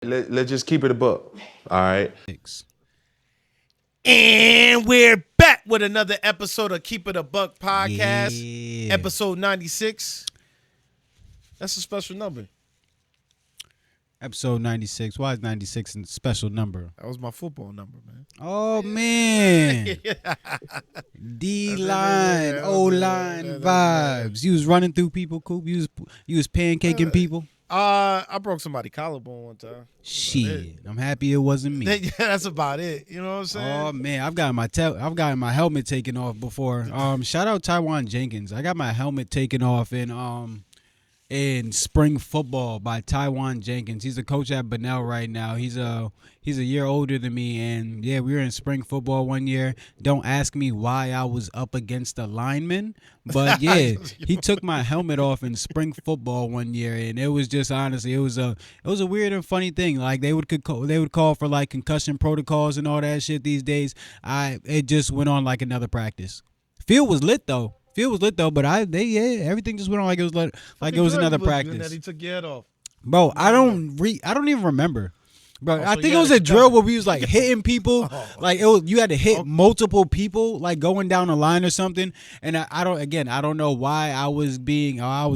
Let's just keep it a buck. All right. And we're back with another episode of Keep It a Buck podcast, Yeah. episode 96. That's a special number. Episode 96. Why is 96 a special number? That was my football number, man. Oh, man. D-line, O-line vibes. You was running through people, Coop. You was pancaking people. I broke somebody's collarbone one time. Shit. I'm happy it wasn't me. Yeah, that's about it. You know what I'm saying? Oh man, I've gotten my helmet taken off before. Shout out Taiwan Jenkins. I got my helmet taken off in spring football by Taiwan Jenkins. He's a coach at Bunnell right now. He's a year older than me, and yeah, we were in spring football one year. Don't ask me why I was up against a lineman, but yeah, he took my helmet off in spring football one year, and it was just honestly, it was a weird and funny thing. Like they would call for like concussion protocols and all that shit these days. It just went on like another practice. Field was lit though, but everything just went on like it was another practice. That he took your head off, bro. I don't even remember. Bro, I so think you it was had a a drill where we was like hitting people, you had to hit multiple people, like going down a line or something. And I don't know why I was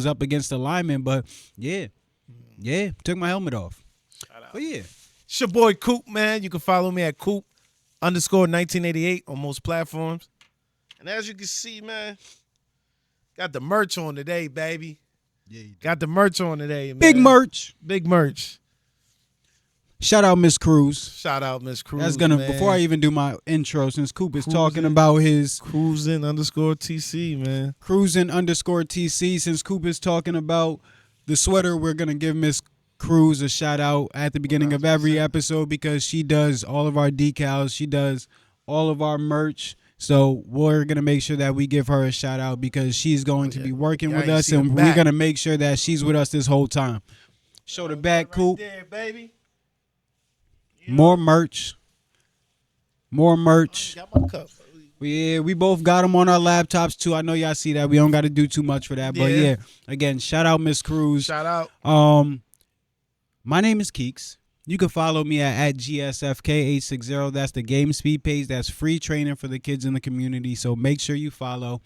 up against the lineman, but yeah, took my helmet off. But yeah, it's your boy Coop, man. You can follow me at Coop_1988 on most platforms. And as you can see, man, got the merch on today, baby. yeah. Got the merch on today, man. Big merch. Big merch. Shout out Miss Cruz. Shout out Miss Cruz. That's gonna man. before I even do my intro, since Coop is Cruising. talking about his Cruising_TC, man. Cruising_TC. Since Coop is talking about the sweater, we're gonna give Miss Cruz a shout out at the beginning of every episode because she does all of our decals. She does all of our merch. So we're going to make sure that we give her a shout out because she's going to be working with us, and we're going to make sure that she's with us this whole time. Show the back, Coop. Right there, baby. More merch. More merch. Got my cup. Yeah, we both got them on our laptops too. I know y'all see that. We don't got to do too much for that. But Yeah. yeah, again, shout out Miss Cruz. Shout out. My name is Keeks. You can follow me at GSFK860. That's the Game Speed page. That's free training for the kids in the community. So make sure you follow.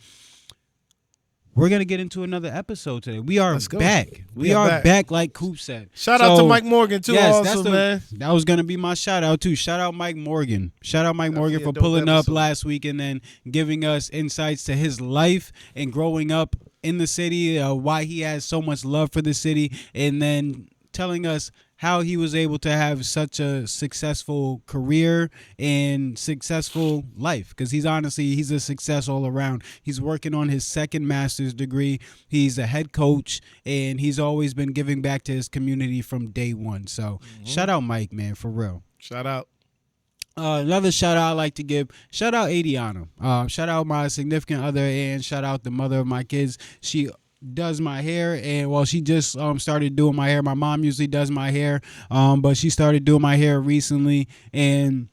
We're going to get into another episode today. We are back. We are back like Coop said. Shout out to Mike Morgan, too, yes, also, man. That was going to be my shout out, too. Shout out Mike Morgan. Shout out Mike Morgan for pulling up last week and then giving us insights to his life and growing up in the city, why he has so much love for the city, and then telling us how he was able to have such a successful career and successful life, because he's a success all around. He's working on his second master's degree. He's a head coach, and he's always been giving back to his community from day one. So shout out Mike, man, for real. Shout out. Another shout out I like to give, shout out Adriana. Shout out my significant other, and shout out the mother of my kids. She does my hair, and she just started doing my hair. My mom usually does my hair, but she started doing my hair recently, and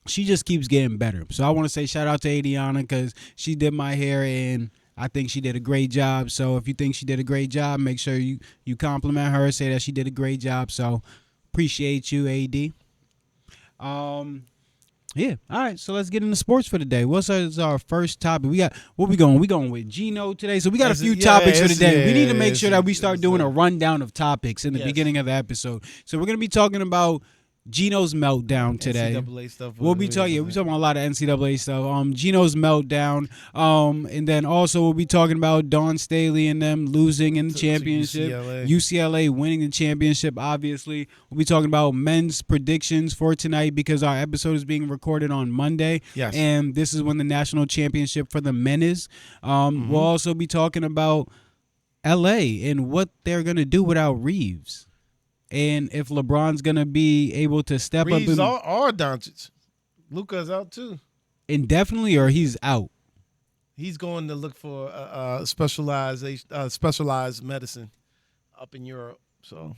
she just keeps getting better. So I want to say shout out to Adriana because she did my hair, and I think she did a great job. So if you think she did a great job, make sure you compliment her, say that she did a great job. So appreciate you, AD. Yeah. All right. So let's get into sports for today. What's our first topic? We going with Geno today. So we got a few topics for today. We need to make sure that we start doing a rundown of topics in the beginning of the episode. So we're going to be talking about Geno's meltdown today. NCAA stuff. We're talking about a lot of NCAA stuff. Geno's meltdown. And then also we'll be talking about Dawn Staley and them losing in the championship. UCLA winning the championship, obviously. We'll be talking about men's predictions for tonight because our episode is being recorded on Monday. Yes. And this is when the national championship for the men is. We'll also be talking about LA and what they're going to do without Reeves. And if LeBron's going to be able to step Reeves up. Or Doncic. Luka's out, too. Indefinitely, or he's out? He's going to look for specialized medicine up in Europe. So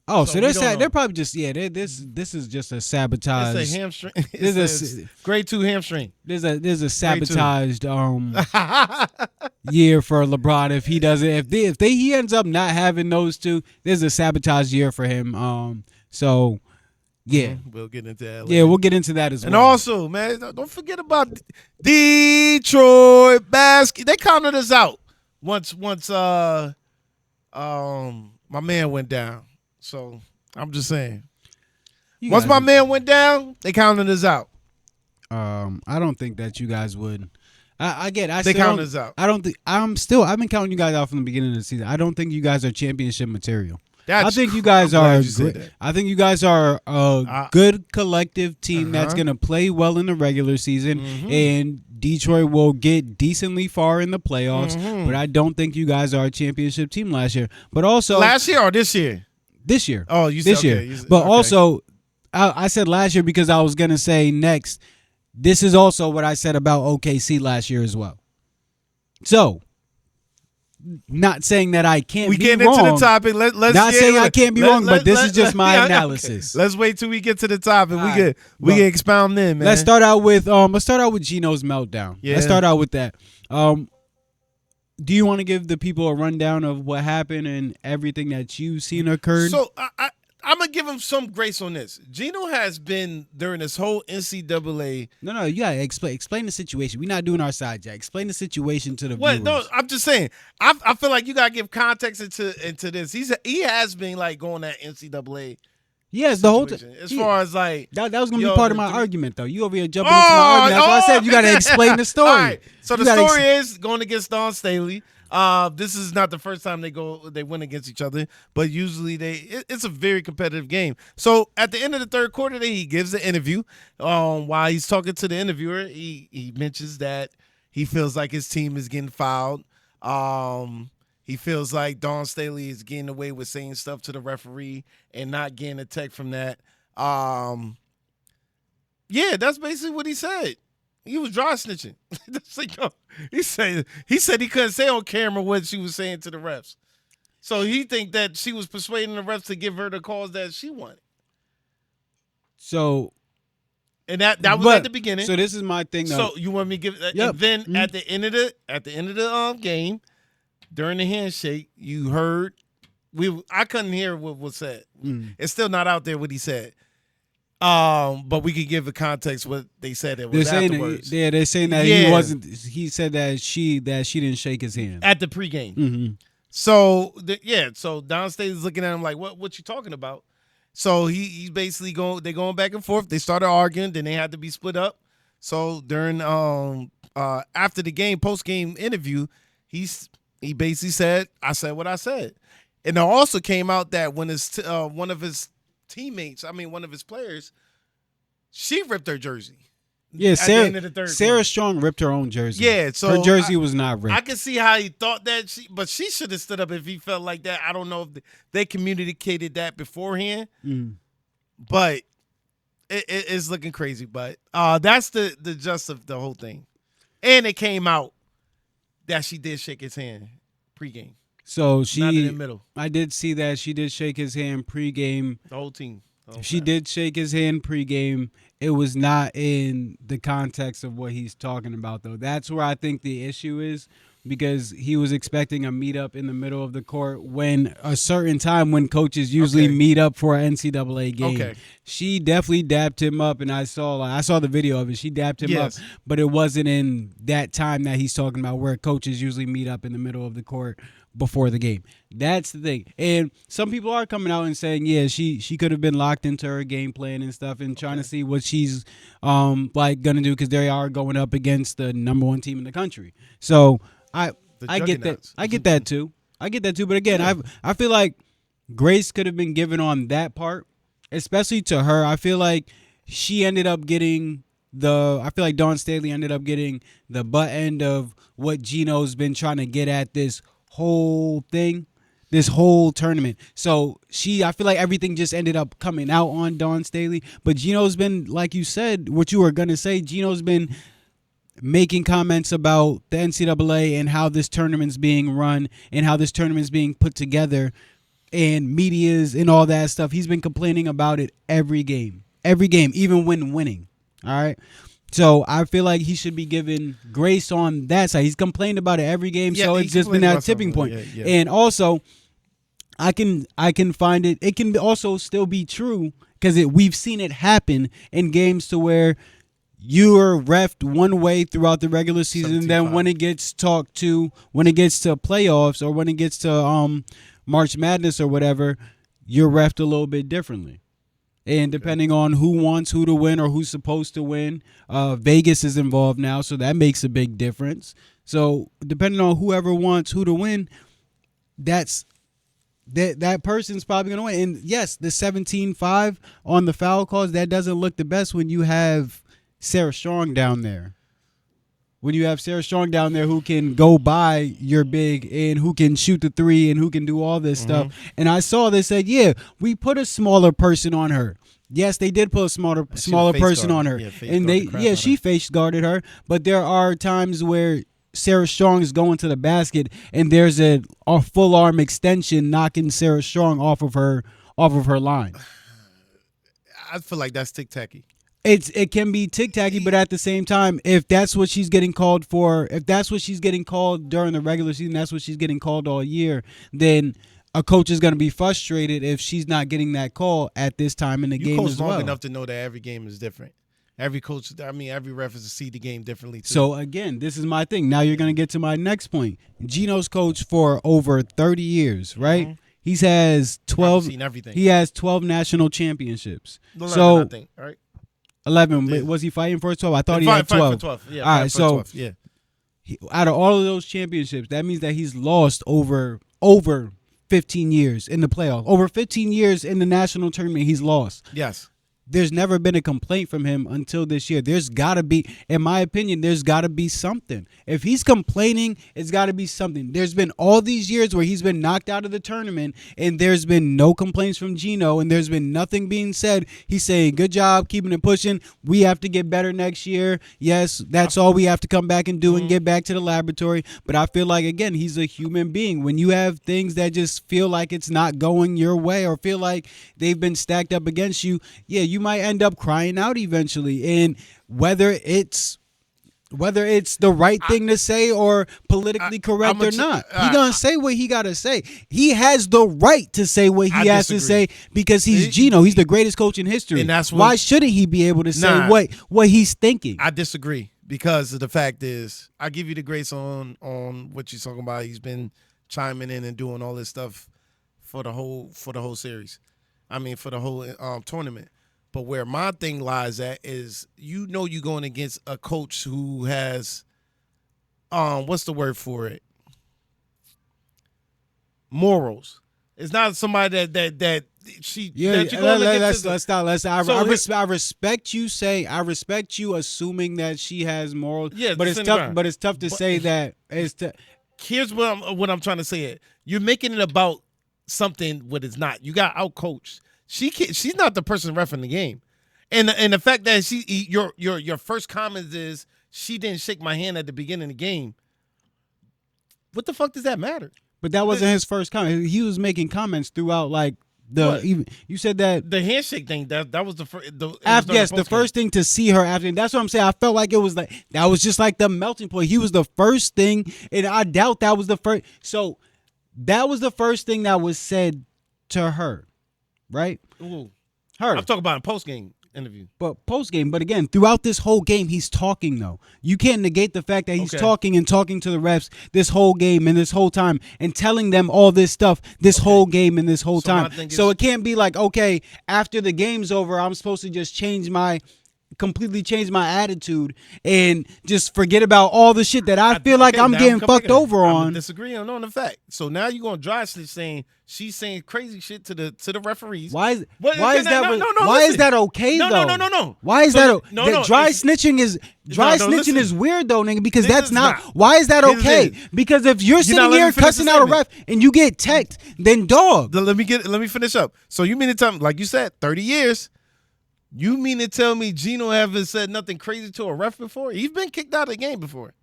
they're probably just this is just a sabotage. It's a hamstring. It's a grade 2 hamstring. There's a sabotaged year for LeBron if he doesn't he ends up not having those two. There's a sabotage year for him. So, yeah. We'll get into that. Yeah, we'll get into that as well. And also, man, don't forget about Detroit basket. They counted us out once my man went down. So I'm just saying. Once my man went down, they counted us out. I don't think that you guys would. They counted us out. I don't think I've been counting you guys out from the beginning of the season. I don't think you guys are championship material. I think you guys are. I think you guys are a good collective team that's going to play well in the regular season, and Detroit will get decently far in the playoffs. But I don't think you guys are a championship team last year. But also last year or this year? This year. Oh, you said this year. But also, I said last year because I was going to say next. This is also what I said about OKC last year as well. So. Not saying that I can't be wrong. We get into the topic. Let's not saying I can't be wrong, but this is just my analysis. Okay. Let's wait till we get to the topic. We can expound then, man. Let's start out with Geno's meltdown. Yeah. Let's start out with that. Do you want to give the people a rundown of what happened and everything that you've seen occurred? So I'm gonna give him some grace on this. Geno has been during this whole NCAA. No, you gotta explain the situation. We're not doing our side, Jack. Explain the situation to the viewers. No, I'm just saying. I feel like you gotta give context into this. He has been like going at NCAA. Yes, the whole time. As far as like that was gonna be part of my argument, though. You over here jumping into my argument. That's why I said you gotta explain the story. All right. So the story is going against Dawn Staley. This is not the first time they win against each other, but usually it's a very competitive game. So at the end of the third quarter, he gives an interview. While he's talking to the interviewer, he mentions that he feels like his team is getting fouled. He feels like Dawn Staley is getting away with saying stuff to the referee and not getting a tech from that. Yeah, that's basically what he said. He was dry snitching. He said he couldn't say on camera what she was saying to the refs. So he think that she was persuading the refs to give her the calls that she wanted. So, and that was at the beginning. So this is my thing, though. So you want me to give? Yep. And then at the end of the game, during the handshake, you heard I couldn't hear what was said. It's still not out there what he said. But we could give a context what they said it was afterwards. They're saying that he wasn't. He said that she didn't shake his hand at the pregame. So so Dawn Staley's looking at him like, what you talking about? So he's basically going back and forth. They started arguing, then they had to be split up. So during after the game, post game interview, he basically said, "I said what I said," and it also came out that when one of his players, she ripped her jersey. Yeah, at the end of the third Sarah quarter. Strong ripped her own jersey. Yeah, so her jersey was not ripped. I can see how he thought that, but she should have stood up if he felt like that. I don't know if they communicated that beforehand, but it's looking crazy. But that's the gist of the whole thing, and it came out that she did shake his hand pregame. So not in the middle. I did see that she did shake his hand pregame. The whole team. She did shake his hand pregame. It was not in the context of what he's talking about, though. That's where I think the issue is, because he was expecting a meetup in the middle of the court when a certain time when coaches usually meet up for an NCAA game. Okay. She definitely dapped him up, and I saw the video of it. She dapped him up, but it wasn't in that time that he's talking about where coaches usually meet up in the middle of the court before the game. That's the thing. And some people are coming out and saying, yeah, she could have been locked into her game plan and stuff and trying to see what she's gonna do, because they are going up against the number one team in the country. So I get that. I get that too. But again, I feel like grace could have been given on that part, especially to her. I feel like she ended up getting I feel like Dawn Staley ended up getting the butt end of what Geno's been trying to get at this whole thing, this whole tournament. So I feel like everything just ended up coming out on Dawn Staley. But Geno's been, like you said, what you were going to say, Geno's been making comments about the NCAA and how this tournament's being run and how this tournament's being put together and medias and all that stuff. He's been complaining about it every game, even when winning. All right. So I feel like he should be given grace on that side. He's complained about it every game, so it's just been that tipping point. Yeah. And also, I can find it. It can also still be true because we've seen it happen in games to where you are reffed one way throughout the regular season, and then when it gets to playoffs or when it gets to March Madness or whatever, you're reffed a little bit differently. And depending on who wants who to win or who's supposed to win, Vegas is involved now, so that makes a big difference. So depending on whoever wants who to win, that person's probably going to win. And yes, the 17-5 on the foul calls, that doesn't look the best when you have Sarah Strong down there. When you have Sarah Strong down there who can go by your big and who can shoot the three and who can do all this stuff. And I saw they said, yeah, we put a smaller person on her. Yes, they did put a smaller person on her. Yeah, she face guarded her. But there are times where Sarah Strong is going to the basket and there's a full arm extension knocking Sarah Strong off of her line. I feel like that's tic-tacky. It can be tic-tacky, but at the same time, if that's what she's getting called for, if that's what she's getting called during the regular season, that's what she's getting called all year, then a coach is going to be frustrated if she's not getting that call at this time in the game as well. You coach long enough to know that every game is different. Every ref is to see the game differently too. So again, this is my thing. Now you're going to get to my next point. Geno's coached for over 30 years, right? Mm-hmm. He has 12. Seen everything. He has 12 national championships. 11, I think, right? 11. Yeah. Was he fighting for 12? I thought he had 12. For 12. Yeah. All right. So 12. Yeah. Out of all of those championships, that means that he's lost over 15 years in the playoff. Over 15 years in the national tournament, he's lost. Yes. There's never been a complaint from him until this year. There's got to be, in my opinion, there's got to be something. If he's complaining, it's got to be something. There's been all these years where he's been knocked out of the tournament, and there's been no complaints from Geno, and there's been nothing being said. He's saying, good job, keeping it pushing. We have to get better next year. Yes, that's all we have to come back and do and get back to the laboratory. But I feel like, again, he's a human being. When you have things that just feel like it's not going your way or feel like they've been stacked up against you, yeah, you might end up crying out eventually. And whether it's the right thing to say or politically correct or not, he gonna say what he gotta say. He has the right to say what he has to say because he's Geno. He's the greatest coach in history. And that's why shouldn't he be able to say what he's thinking? I disagree because the fact is, I give you the grace on what you're talking about. He's been chiming in and doing all this stuff for the whole series. I mean, for the whole tournament. But where my thing lies at is, you're going against a coach who has, what's the word for it? Morals. It's not somebody that she. Yeah, that you're going let's stop. I respect you saying. I respect you assuming that she has morals. Yeah, but it's tough. But it's tough to say that. Here's what I'm trying to say. You're making it about something what it's not. You got out-coached. She's not the person reffing the game, and the fact that your first comment is she didn't shake my hand at the beginning of the game. What the fuck does that matter? But that wasn't his first comment. He was making comments throughout, like you said that the handshake thing that was the first. The first thing to see her after. And that's what I'm saying. I felt like it was like that was just like the melting point. He was the first thing, and I doubt that was the first. So that was the first thing that was said to her. Right? Ooh. Her. I'm talking about a post-game interview. But post-game. But again, throughout this whole game, he's talking, though. You can't negate the fact that he's talking to the refs this whole game and this whole time and telling them all this stuff this whole game and this whole time. So it can't be like, okay, after the game's over, I'm supposed to just completely change my attitude and just forget about all the shit that I feel like I'm getting fucked over on. I'm disagreeing on the fact. So now you're going to dry snitch saying she's saying crazy shit to the referees. Why is that okay though? No. Why is that dry snitching is weird though, nigga, because that's not. Why is that okay? Because if you're sitting here cussing out a ref and you get teched, then dog. Let me finish up. So you mean to tell me, like you said, 30 years. You mean to tell me Geno haven't said nothing crazy to a ref before? He's been kicked out of the game before.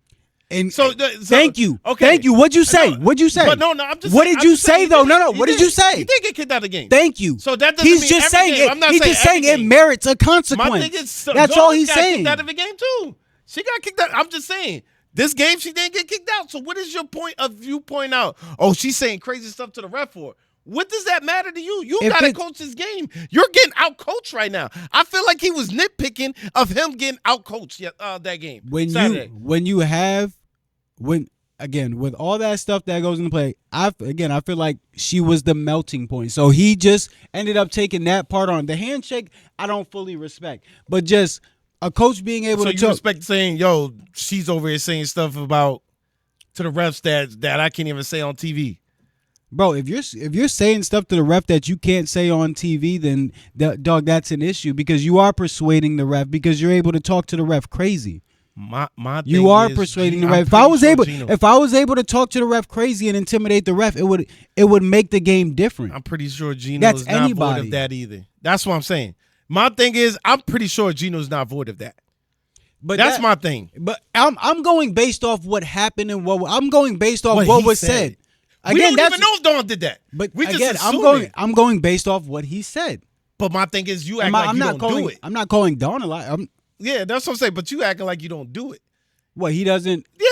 And so thank you. Okay. Thank you. What'd you say? What'd you say? But I'm just. What did you say though? No. What did you say? He did get kicked out of the game. Thank you. So that doesn't mean he's just every saying game. it. I'm not He's saying just saying it merits a consequence. My thing is, that's all he's saying. Kicked out of the game too. She got kicked out. I'm just saying. This game she didn't get kicked out. So what is your point of view point out? Oh, she's saying crazy stuff to the ref for. What does that matter to you? You If got to it's- coach this game. You're getting out-coached right now. I feel like he was nitpicking of him getting out-coached that game. Saturday. Again, with all that stuff that goes into play, I feel like she was the melting point. So he just ended up taking that part on. The handshake, I don't fully respect. But just a coach being able So to you talk. respect saying, yo, she's over here saying stuff about to the refs that I can't even say on TV. Bro, if you're saying stuff to the ref that you can't say on TV, then dog, that's an issue because you are persuading the ref because you're able to talk to the ref crazy. My thing You are is, persuading the I'm ref. pretty If I was able to talk to the ref crazy and intimidate the ref, it would make the game different. I'm pretty sure Geno That's is not void anybody. of that either. That's what I'm saying. My thing is, I'm pretty sure Geno's not void of that. But That's my thing. But I'm going based off what happened and I'm going based off what he was said. We don't even know if Dawn did that. But we just again, assume I'm going based off what he said. But my thing is, you act like you don't do it. I'm not calling Dawn a lie. Yeah, that's what I'm saying. But you acting like you don't do it. What he doesn't. Yeah,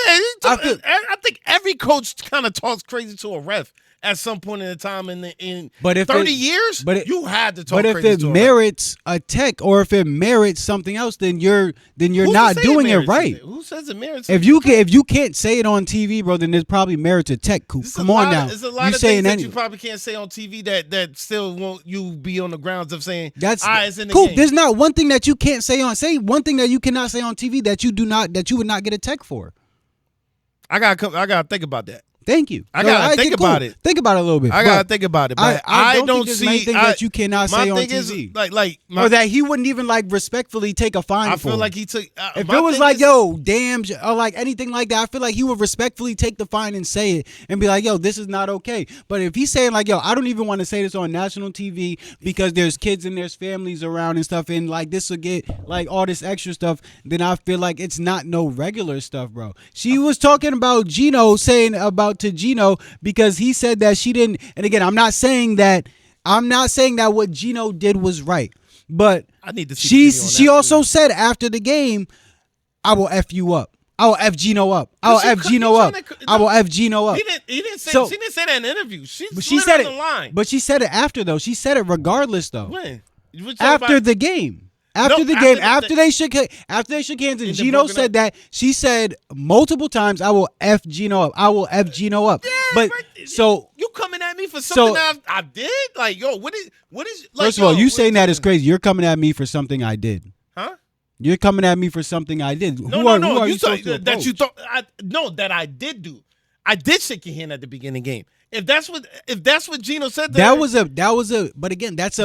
I I think every coach kind of talks crazy to a ref at some point in the time in But if 30 years. You had to talk crazy to a ref. But if it merits a tech or if it merits something else, then you're not doing it right. Who says it merits? If you can't say it on TV, bro, then there's probably merits a tech. Come on now. There's a lot of things that you probably can't say on TV that still won't you be on the grounds of saying it's in the cool. game. There's not one thing that you can't say on. Say one thing that you cannot say on TV that you would not get a tech for. I gotta think about that. Thank you. I gotta think about it. Think about it a little bit. I gotta think about it. But I don't don't think see there's anything that you cannot say on my TV. thing is or that he wouldn't even respectfully take a fine. I feel like he took. If it was like, yo, damn, or like anything like that, I feel like he would respectfully take the fine and say it and be like, yo, this is not okay. But if he's saying like, yo, I don't even want to say this on national TV because there's kids and there's families around and stuff, and like this will get like all this extra stuff, then I feel like it's not no regular stuff, bro. She was talking about Geno, saying about to Geno because he said that she didn't. And again, I'm not saying that what Geno did was right, but I need to see she also said after the game, I will F you up. I will F Geno up. I will F Geno up. I will F Geno up. He didn't say she didn't say that in an interview. She said it. On the line. But she said it after though. She said it regardless though. When? After the game. After they shook hands and Geno said that, she said multiple times, I will F Geno up. I will F Geno up. Yeah, but right. so you coming at me for something that I did? Like, yo, what is like, first of all, you saying that is crazy. You're coming at me for something I did. Huh? You're coming at me for something I did. No. Who are you supposed to that you approach? thought that I did do. I did shake your hand at the beginning of the game. If that's what Geno said, that was a. But again, that's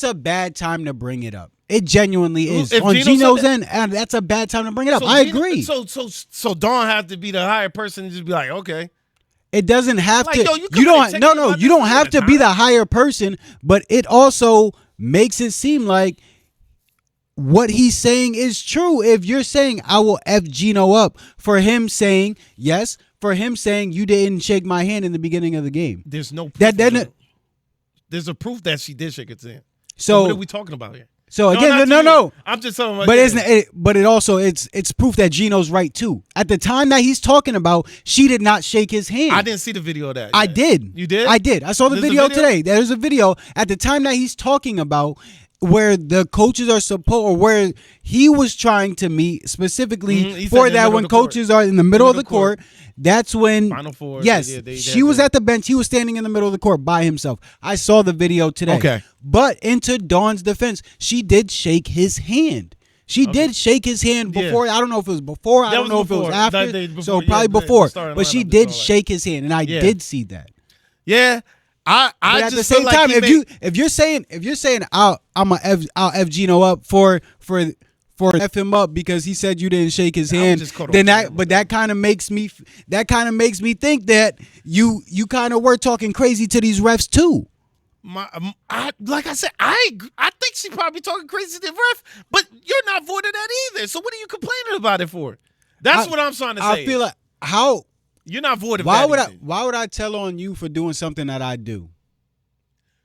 a bad time to bring it up. It genuinely is. If On Geno Geno's said end, and that's a bad time to bring it up. So I Geno- agree. So Dawn has to be the higher person and just be like, okay. It doesn't have Like, to. yo, You don't have to be the higher person, but it also makes it seem like what he's saying is true. If you're saying I will F Geno up for him saying yes, for him saying you didn't shake my hand in the beginning of the game. There's no proof. There's a proof that she did shake it in. So what are we talking about here? So again, no. I'm just talking about. But isn't it? But it also it's proof that Geno's right too. At the time that he's talking about, she did not shake his hand. I didn't see the video of that. I did. You did? I did. I saw the video today. There's a video at the time that he's talking about where the coaches are supposed, or where he was trying to meet specifically for that when coaches are in the middle of the court. That's when Final Four. Yes, she was at the bench. He was standing in the middle of the court by himself. I saw the video today. Okay. But into Dawn's defense, she did shake his hand. She did shake his hand before. Yeah. I don't know if it was before. I don't know if it was after. So probably before. But she did shake his hand, and I did see that. Yeah. I at just the same time, if you're saying I'll F Geno up for F him up because he said you didn't shake his hand, then that kind of makes me think that you kind of were talking crazy to these refs too. Like I said, I think she probably talking crazy to the ref, but you're not void of that either. So what are you complaining about it for? That's what I'm trying to say. I feel like how. You're not void of that. Why would I tell on you for doing something that I do?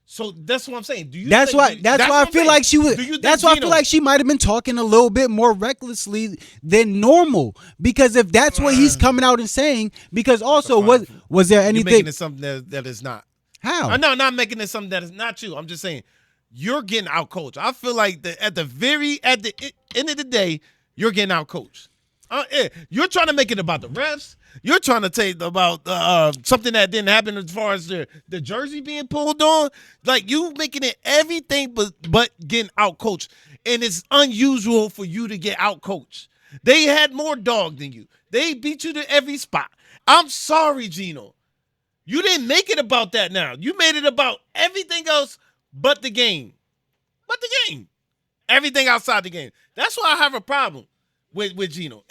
So that's what I'm saying. Do you? That's think, why I what I'm feel saying. like she was. Do you think That's why I Geno- feel like she might have been talking a little bit more recklessly than normal. Because if that's what he's coming out and saying, because also was there You're anything? making it something that is not. How? I'm not making it something that is not you. I'm just saying you're getting out coached. I feel like at the end of the day, you're getting out coached. You're trying to make it about the refs. You're trying to take about something that didn't happen as far as the jersey being pulled on. Like you making it everything but getting out coached. And it's unusual for you to get out coached. They had more dog than you. They beat you to every spot. I'm sorry, Geno. You didn't make it about that now. You made it about everything else but the game. But the game. Everything outside the game. That's why I have a problem with Geno.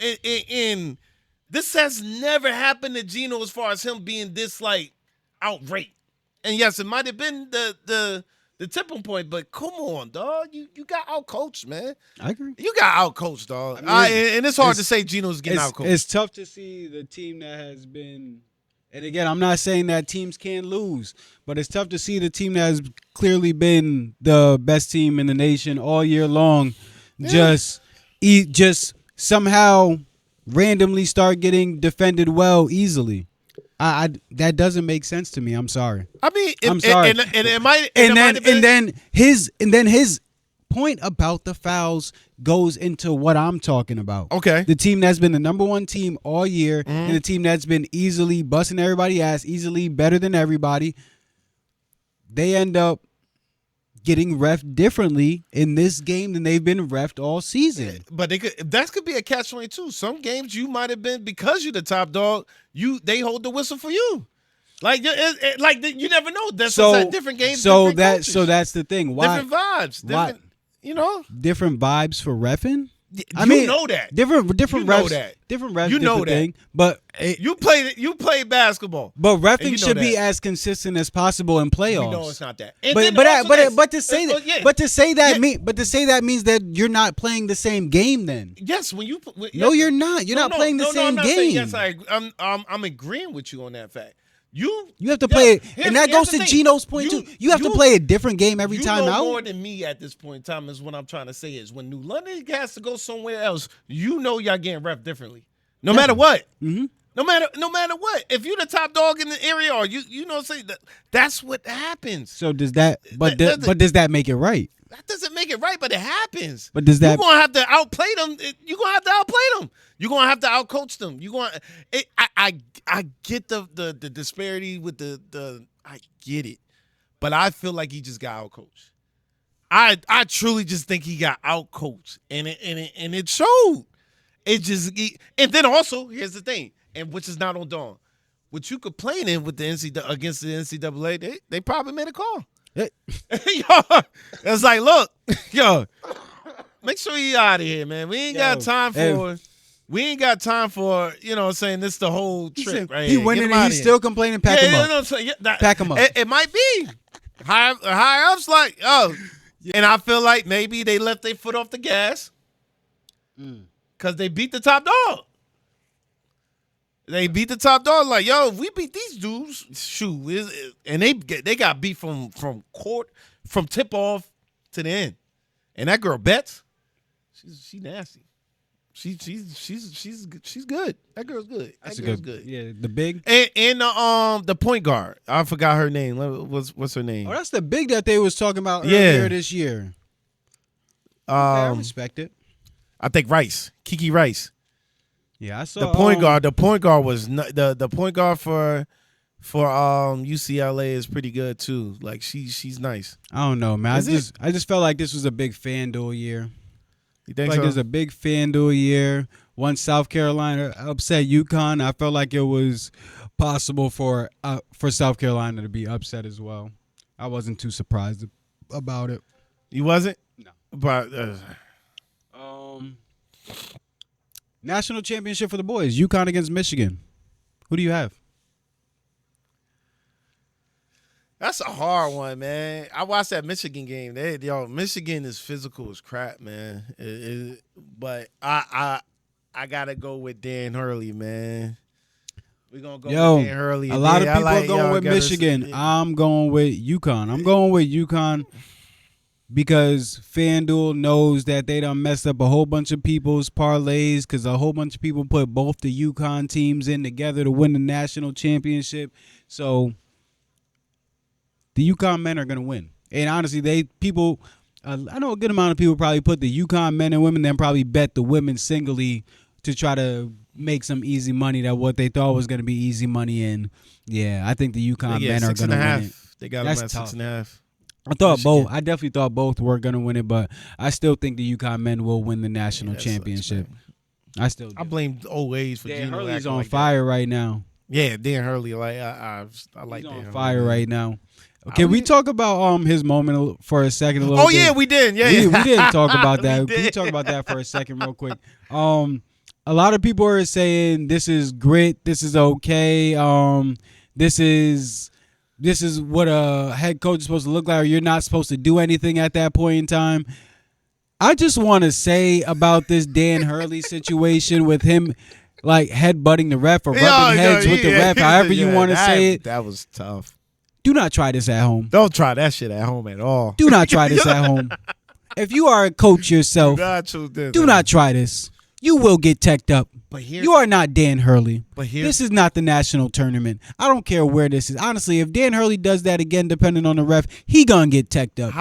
And this has never happened to Geno as far as him being this, like, outraged. And, yes, it might have been the tipping point, but come on, dog. You got out-coached, man. I agree. You got out-coached, dog. I mean, and it's hard to say Geno's getting out-coached. It's tough to see the team that has been. And again, I'm not saying that teams can't lose, but it's tough to see the team that has clearly been the best team in the nation all year long just somehow randomly start getting defended well easily. That doesn't make sense to me. I'm sorry. I mean, I'm sorry. And it might. And then his point about the fouls goes into what I'm talking about. Okay. The team that's been the number one team all year, and the team that's been easily busting everybody's ass, easily better than everybody, they end up getting reffed differently in this game than they've been reffed all season. But that could be a catch-22. Some games you might have been, because you're the top dog, they hold the whistle for you. Like you never know. That's different games. So different coaches. that's the thing. Why different vibes. Different. You know, different vibes for reffing. I you mean, know that. Different You refs. know that. Different refs. You know different that. thing. But You played basketball. But And reffing you know should be that. as consistent as possible in playoffs. You know it's not that. And then But also but this. but to say that Yeah. but to say that Yeah. means that you're not playing the same game then. Yes, when you No, you're not. You're not playing the same I'm not game. saying yes, I'm agreeing with you on that fact. You have to play it, here's- and that here's goes the to thing. Geno's point too. You have to play a different game every you time know out. more than me at this point in time is what I'm trying to say is when New London has to go somewhere else, you know y'all getting ref differently. No matter what. Mm-hmm. No matter what. If you're the top dog in the area or you know say that's what happens. So does that? But does that make it right? That doesn't make it right, but it happens. But does that? You're gonna have to outplay them. You're gonna have to outplay them. You're gonna have to outcoach them. I get the disparity with the I get it, but I feel like he just got outcoached. I truly just think he got outcoached, and it showed. And then also here's the thing, and which is not on Dawn. What you complaining with the against the NCAA, they probably made a call. Yo, it's like, look, yo, make sure you out of here, man. We ain't got time for, you know what I'm saying, this the whole trick, right? He winning and he's still complaining. Pack him up. No, so, Pack him up. It might be. Higher ups like, and I feel like maybe they left their foot off the gas because they beat the top dog. They beat the top dog like, yo, if we beat these dudes, shoot, and they got beat from court, from tip off to the end. And that girl Betts, she's nasty. She's good. That girl's good. That's that girl's good. Yeah, the big. And the point guard, I forgot her name. What's her name? Oh, that's the big that they was talking about earlier this year. I respect it. I think Kiki Rice. Yeah, I saw The point guard. The point guard was the point guard for UCLA is pretty good too. Like she's nice. I don't know, man. I just felt like this was a big FanDuel year. You think like so? there's a big FanDuel year. Once South Carolina upset UConn, I felt like it was possible for South Carolina to be upset as well. I wasn't too surprised about it. You wasn't? No. But national championship for the boys. UConn against Michigan. Who do you have? that's a hard one, man. I watched that Michigan game. Michigan is physical as crap, man. But I gotta go with Dan Hurley, man. We're going to go Yo, with Dan Hurley. a lot of people are yo, going with Michigan. I'm going with UConn. I'm going with UConn because FanDuel knows that they done messed up a whole bunch of people's parlays because a whole bunch of people put both the UConn teams in together to win the national championship. So the UConn men are going to win. And honestly, I know a good amount of people probably put the UConn men and women, then probably bet the women singly to try to make some easy money that what they thought was going to be easy money. And yeah, I think the UConn men are going to win it. They got them at 6.5. I thought both. I definitely thought both were going to win it, but I still think the UConn men will win the national championship. I still do. I blame old age for Dan Geno Hurley's acting on like fire right now. Yeah, Dan Hurley. Like I like He's Dan on Hurley. fire right now. Can we talk about his moment for a second? A little bit? Yeah, we did. Yeah, we didn't talk about that. We Can we talk about that for a second, real quick? A lot of people are saying this is grit. This is okay. This is what a head coach is supposed to look like. Or you're not supposed to do anything at that point in time. I just want to say about this Dan Hurley situation with him, like headbutting the ref or rubbing heads with the ref, however you want to say it. That was tough. Do not try this at home. Don't try that shit at home at all. Do not try this at home. If you are a coach yourself, do not try this. You will get teched up. But here, you are not Dan Hurley. But here, this is not the national tournament. I don't care where this is. Honestly, if Dan Hurley does that again, depending on the ref, he gonna get teched up.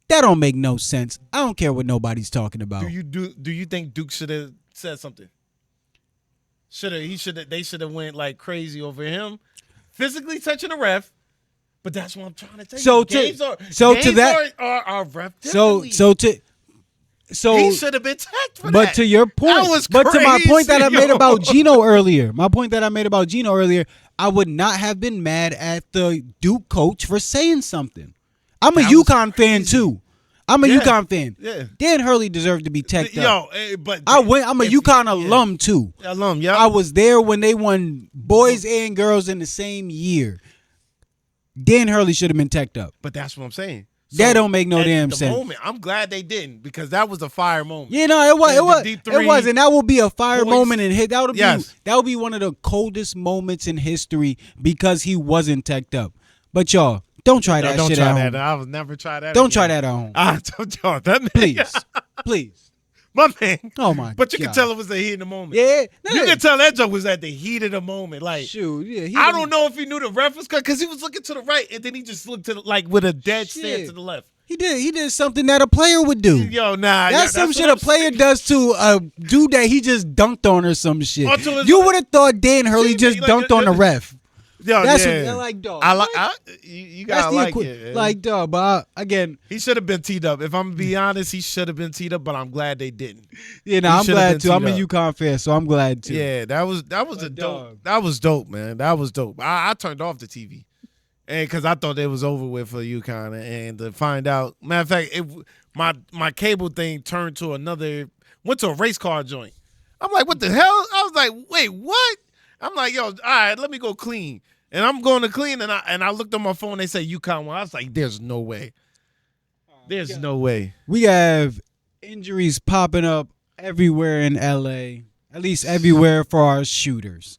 That don't make no sense. I don't care what nobody's talking about. Do you think Duke should have said something? They should have went like crazy over him, physically touching the ref. But that's what I'm trying to tell you. Games are ref differently. So he should have been tagged for that. But to your point, that was crazy, to my point that I made about Geno earlier, I would not have been mad at the Duke coach for saying something. I'm a UConn fan too. I'm a UConn fan. Yeah. Dan Hurley deserved to be teched up. But I'm a UConn alum too. Alum, yeah. I was there when they won boys and girls in the same year. Dan Hurley should have been teched up. But that's what I'm saying. That don't make no damn sense. Moment, I'm glad they didn't because that was a fire moment. Yeah, no, it was, and that will be a fire moment in hit. That would be one of the coldest moments in history because he wasn't teched up. But y'all, don't try that shit at home. I would never try that. Don't try that at home. I told y'all that. Please. My man. Oh my! But you can tell it was the heat of the moment. Yeah, you can tell that joke was at the heat of the moment. Like, shoot, yeah. I don't know if he knew the ref was because he was looking to the right and then he just looked to with a dead stare to the left. He did something that a player would do. Yo, nah, that's some shit a player does to a dude that he just dunked on or some shit. You would have thought Dan Hurley just dunked on the ref. Yo, that's what they're like, dog. You gotta like it. Man. Like, dog, but again, he should have been teed up. If I'm gonna be honest, he should have been teed up. But I'm glad they didn't. Yeah, no, I'm glad too. I'm a UConn fan, so I'm glad too. Yeah, that was a dope. That was dope, man. That was dope. I turned off the TV, and because I thought it was over with for UConn, and to find out, matter of fact, my cable thing turned to went to a race car joint. I'm like, what the hell? I was like, wait, what? I'm like, yo, all right, let me go clean. And I'm going to clean, and I looked on my phone. They say UConn won. I was like, there's no way. There's no way. We have injuries popping up everywhere in LA, at least everywhere for our shooters.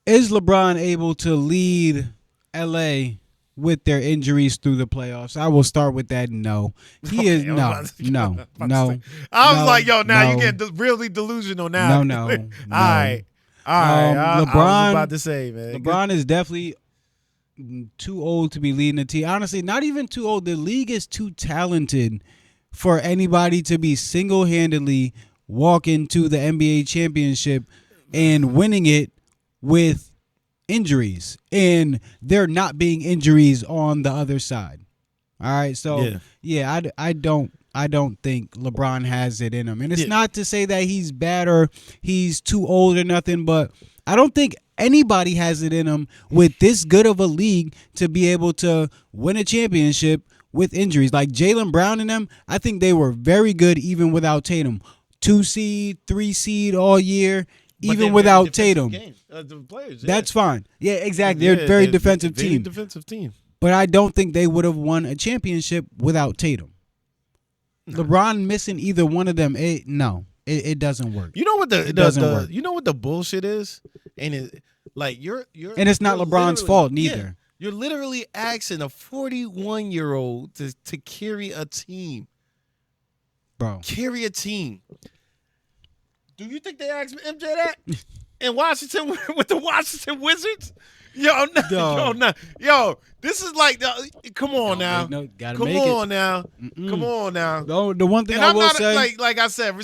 Is LeBron able to lead LA with their injuries through the playoffs? I will start with that. No, he is no. I was like, yo, now you're getting really delusional now. No. All right. I was about to say, man. LeBron is definitely too old to be leading the team. Honestly, not even too old. The league is too talented for anybody to be single-handedly walking to the NBA championship and winning it with injuries. And there not being injuries on the other side. All right, so I don't think LeBron has it in him. And it's not to say that he's bad or he's too old or nothing, but I don't think anybody has it in them with this good of a league to be able to win a championship with injuries. Like Jaylen Brown and them, I think they were very good even without Tatum. 2 seed, 3 seed all year, even without Tatum. The players, That's fine. Yeah, exactly. They're a very defensive team. But I don't think they would have won a championship without Tatum. LeBron missing either one of them, it It doesn't work. You know what It doesn't work. you know what the bullshit is? And it like you're And it's not you're LeBron's literally- fault yeah, neither. you're literally asking a 41-year-old to carry a team. Bro. Carry a team. Do you think they asked MJ that in Washington with the Washington Wizards? Yo, this is like, come on now. Gotta Come make on it. now. Mm-mm. Come on now. The one thing And I I'm will not say, like I said,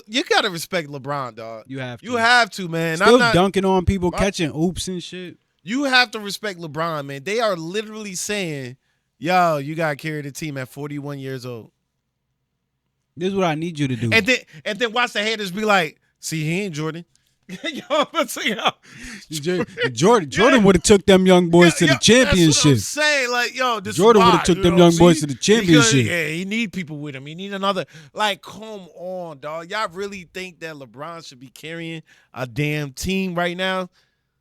you gotta respect LeBron, dog. you have to. You have to, man. Still I'm not, dunking on people, catching oops and shit. You have to respect LeBron, man. They are literally saying, yo, you gotta carry the team at 41 years old. This is what I need you to do. And then watch the haters be like, see, he ain't Jordan. Jordan would have took them young boys to the That's what I'm championship. saying, like, yo, this Jordan would would've took them young boys to the championship. Yeah, he need people with him. He need another. Like, come on, dog. Y'all really think that LeBron should be carrying a damn team right now?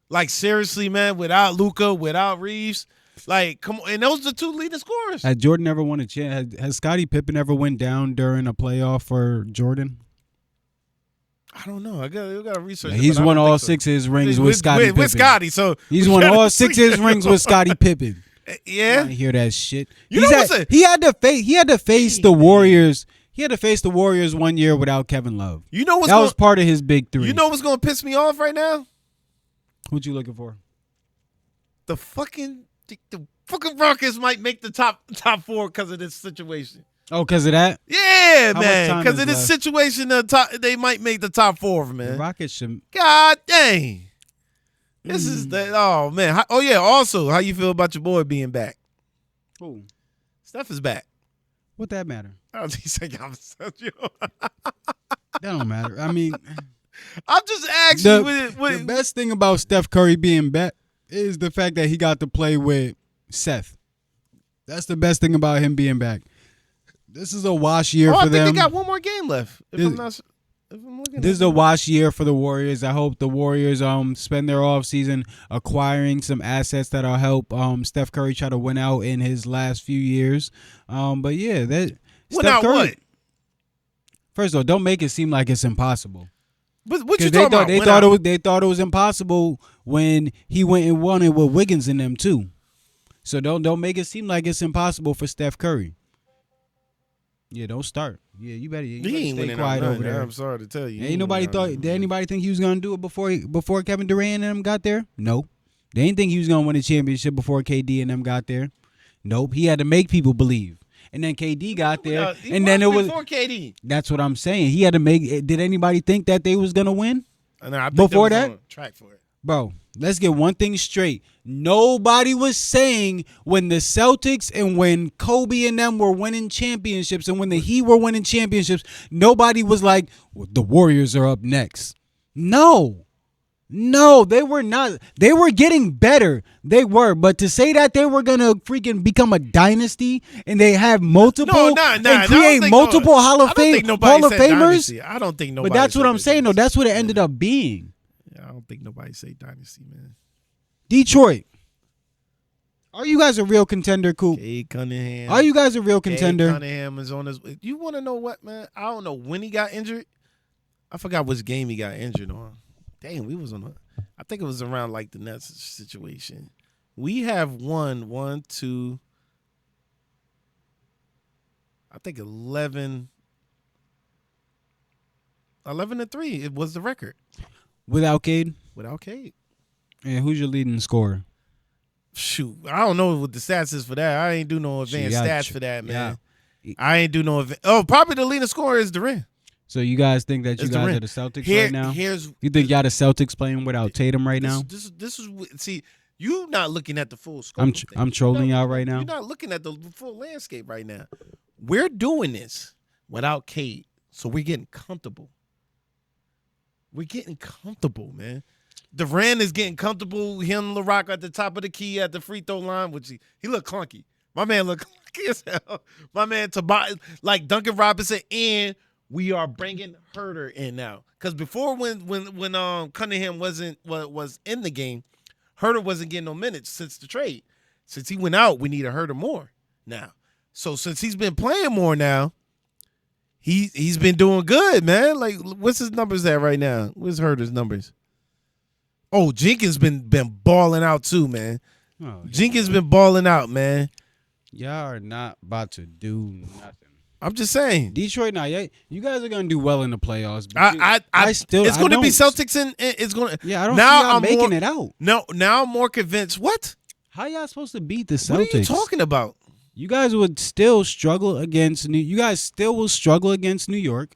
Like, seriously, man, without Luka, without Reeves, like, come on. And those are the two leading scorers. Has Jordan ever won a chance? Has Scottie Pippen ever went down during a playoff for Jordan? I don't know. I got to research. He's won all 6 of his rings with Scottie Pippen. With Scottie, so He's won all 6 of his rings with Scottie Pippen. Yeah. I hear that shit. You know what's he had to face the Warriors. He had to face the Warriors one year without Kevin Love. You know what's that was part of his big 3. You know what's going to piss me off right now? What you looking for? The fucking Rockets might make the top 4 because of this situation. Oh, because of that? Yeah, How man. much time Because is of this left? situation, they might make the top 4, The man. Rockets should. God dang. This is the oh man. Oh yeah. Also, how you feel about your boy being back? Who? Steph is back. What that matter? Oh, he said, I'm That don't matter. I mean, just asking. the best thing about Steph Curry being back is the fact that he got to play with Seth. That's the best thing about him being back. This is a wash year for I think them. they got one more game left. If I'm looking This is a wash year for the Warriors. I hope the Warriors spend their offseason acquiring some assets that'll help Steph Curry try to win out in his last few years. But yeah, win Steph out Curry. what? First of all, don't make it seem like it's impossible. But what you Because talking about? they thought it was impossible when he went and won it with Wiggins and them too. So don't make it seem like it's impossible for Steph Curry. Yeah, don't start. Yeah, you better He ain't stay winning quiet out over there. I'm sorry to tell you. Ain't nobody thought. Did anybody think he was gonna do it before Kevin Durant and them got there? No. They didn't think he was gonna win a championship before KD and them got there. Nope. He had to make people believe. And then KD got there, and then it was before KD. That's what I'm saying. He had to make. Did anybody think that they was gonna win? I think Before they was that? on track for it. Bro, let's get one thing straight. Nobody was saying when the Celtics and when Kobe and them were winning championships and when the Heat were winning championships, nobody was like, well, the Warriors are up next. No, they were not. They were getting better. They were. But to say that they were going to freaking become a dynasty and they have multiple and create multiple Hall of Famers. Dynasty. I don't think nobody. But that's what I'm saying, though. Dynasty. That's what it ended up being. I don't think nobody say dynasty, man. Detroit. Are you guys a real contender, Coop? Cade Cunningham. Are you guys a real contender? Cade Cunningham is on his. You want to know what, man? I don't know when he got injured. I forgot which game he got injured on. Dang, we was on. I think it was around like the Nets situation. We have won 1, 2. I think 11 and 3. It was the record Without Cade? without Cade. And who's your leading scorer? Shoot, I don't know what the stats is for that. I ain't do no advanced stats for that, man. Yeah. I ain't do no. Probably the leading scorer is Durant. So you guys think that you It's guys Durant. are the Celtics right now? You think y'all the Celtics playing without Tatum right now? This is see. You not looking at the full scope. I'm trolling y'all right now. You're not looking at the full landscape right now. We're doing this without Cade, so we're getting comfortable. We're getting comfortable, man. Durant is getting comfortable. Him, LaRock at the top of the key at the free throw line, which he looked clunky. My man looked clunky as hell. My man Tobias, like Duncan Robinson, and we are bringing Herter in now. Because before when Cunningham was in the game, Herter wasn't getting no minutes since the trade. Since he went out, we need a Herter more now. So since he's been playing more now, he's been doing good, man. Like, what's his numbers at right now? What's Herder's numbers? Oh, Jenkins been balling out too, man. Oh, Jenkins been balling out, man. y'all are not about to do nothing. I'm just saying. Detroit, now, yeah, you guys are gonna do well in the playoffs. But It's going to be Celtics and it's going to. Yeah, I don't now see y'all I'm making it out. No, now I'm more convinced. What? How y'all supposed to beat the Celtics? What are you talking about? You guys would still struggle against You guys still will struggle against New York,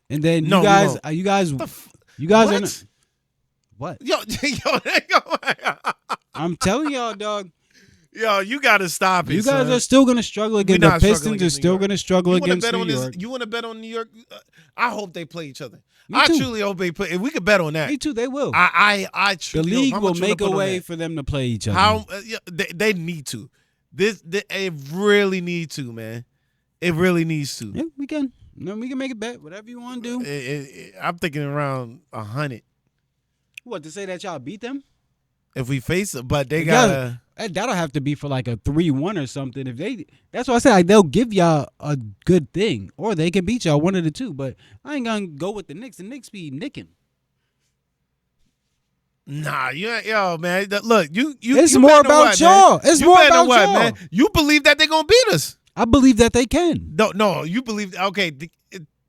and then No, you guys, we you guys What? are. Not, what? Yo, I'm telling y'all, dog. yo, you got to stop it. You guys son. are still gonna struggle against the not struggling Pistons. Are against New still York. gonna struggle You wanna against bet New on York. You want to bet on New York? I hope they play each other. Me I too. truly hope they play. If we could bet on that, Me too. They will. I The truly league hope. How will much you wanna make a put on way that? for them to play each other. How they need to. It really need to, man. It really needs to. Yeah, we can. No, we can make a bet. Whatever you want to do. I'm thinking around 100 What, to say that y'all beat them? if we face it, but they If gotta. That'll have to be for like a 3-1 or something. That's why I said like, they'll give y'all a good thing, or they can beat y'all, one of the two. But I ain't gonna go with the Knicks. The Knicks be nicking. Nah, yo, man. Look, you. It's you more betting about what, y'all. man? It's You more betting about what, y'all. man? You believe that they're gonna beat us? I believe that they can. No, you believe. Okay,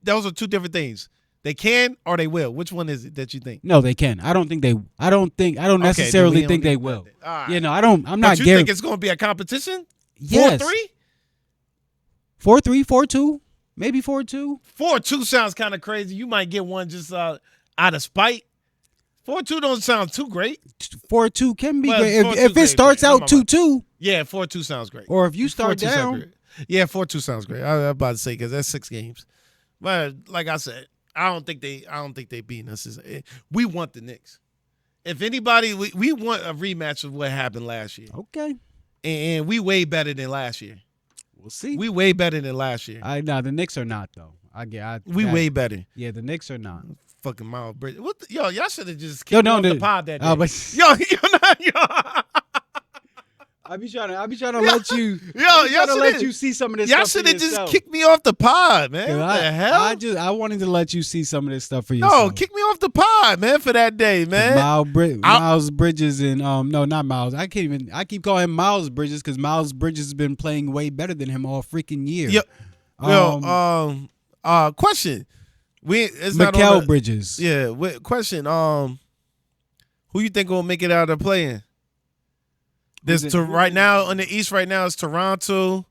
those are two different things. They can or they will. Which one is it that you think? No, they can. I don't necessarily think they will. All right. You know, I'm But not you guaranteed. think it's going to be a competition? Yes. 4-3? 4-3, 4-2, maybe 4-2. 4-2 sounds kind of crazy. You might get one just out of spite. 4-2 don't sound too great. 4-2 can be Well, great. 4-2 If it is starts great. out 2-2, Yeah, 4-2 sounds great. or if you start 4-2 sounds down, great. Yeah, 4-2 sounds great. I was about to say because that's 6 games. But like I said, I don't think they beating us. We want the Knicks. If anybody, we want a rematch of what happened last year. okay, And we way better than last year. we'll see. We way better than last year. No, the Knicks are not though. Way better. Yeah, the Knicks are not. Fucking Miles Bridges. Y'all should have just Yo, kicked no, off the the- pod that day. Oh, but Yo. I be trying to let you. Y'all let shoulda- you see some of this. Y'all stuff should for have just yourself. kicked me off the pod, man. 'Cause What the hell? I wanted to let you see some of this stuff for yourself. No, kick me off the pod, man, for that day, man. Miles Bridges and no, not Miles. I keep calling him Miles Bridges because Miles Bridges has been playing way better than him all freaking year. Question. It's not on Mikal the- Bridges. Yeah, question. Who you think will make it out of the play-in? Right now on the East. Right now is Toronto,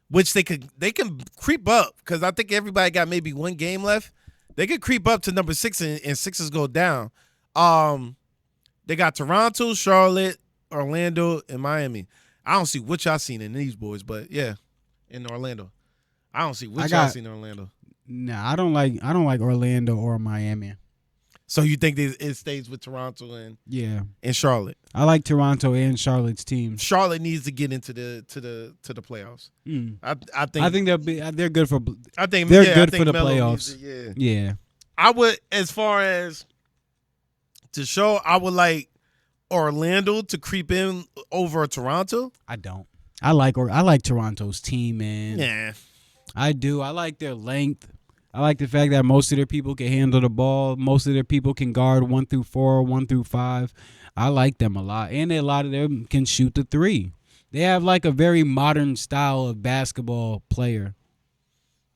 which they can creep up because I think everybody got maybe one game left. They could creep up to number 6 and Sixers go down. They got Toronto, Charlotte, Orlando, and Miami. I don't see what y'all seen in these boys, but yeah, in Orlando, I don't see what y'all seen in Orlando. Nah, I don't like Orlando or Miami. So you think it stays with Toronto and Charlotte? I like Toronto and Charlotte's teams. Charlotte needs to get into the playoffs. I think They're good for. I think they're good for the Melo playoffs. needs it, Yeah. I would, as far as to show, I would like Orlando to creep in over Toronto. I don't. I like Toronto's team, man. Yeah, I do. I like their length. I like the fact that most of their people can handle the ball. Most of their people can guard 1 through 4, 1 through 5. I like them a lot. And a lot of them can shoot the 3. They have like a very modern style of basketball player.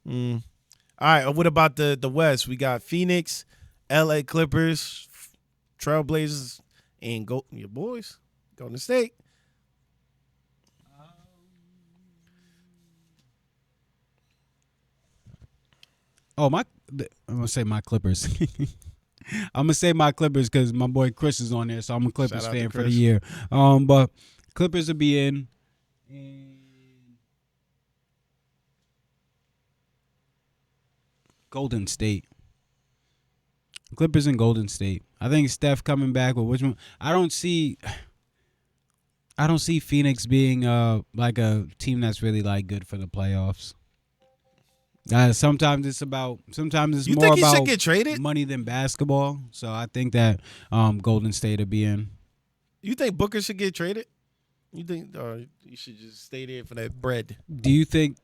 All right, what about the West? We got Phoenix, LA Clippers, Trailblazers, and your boys, Golden State. I'm gonna say my Clippers. I'm gonna say my Clippers because my boy Chris is on there, so I'm a Clippers Shout out fan to for the Chris. year. But Clippers will be in. And Golden State. Clippers and Golden State. I think Steph coming back with which one? I don't see Phoenix being like a team that's really like good for the playoffs. Sometimes it's You more think he should about get traded? money than basketball. So I think that Golden State will be in. You think Booker should get traded? You think you should just stay there for that bread? Do you think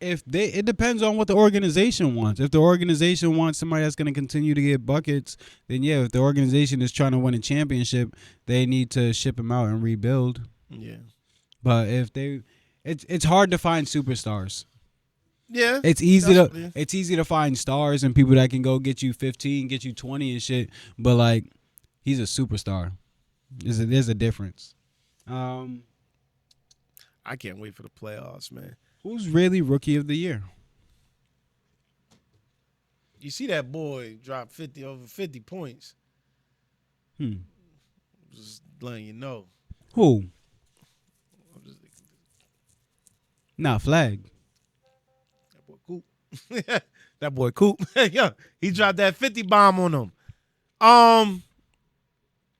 It depends on what the organization wants. If the organization wants somebody that's going to continue to get buckets, then yeah. If the organization is trying to win a championship, they need to ship him out and rebuild. Yeah. But if it's hard to find superstars. Yeah. It's easy to find stars and people that can go get you 15, get you 20 and shit. But like, he's a superstar. There's a difference. I can't wait for the playoffs, man. Who's really rookie of the year? You see that boy drop over 50 points. Just letting you know. Who? Nah, Flag. That boy Coop. That boy Coop. Yeah, he dropped that 50 bomb on him.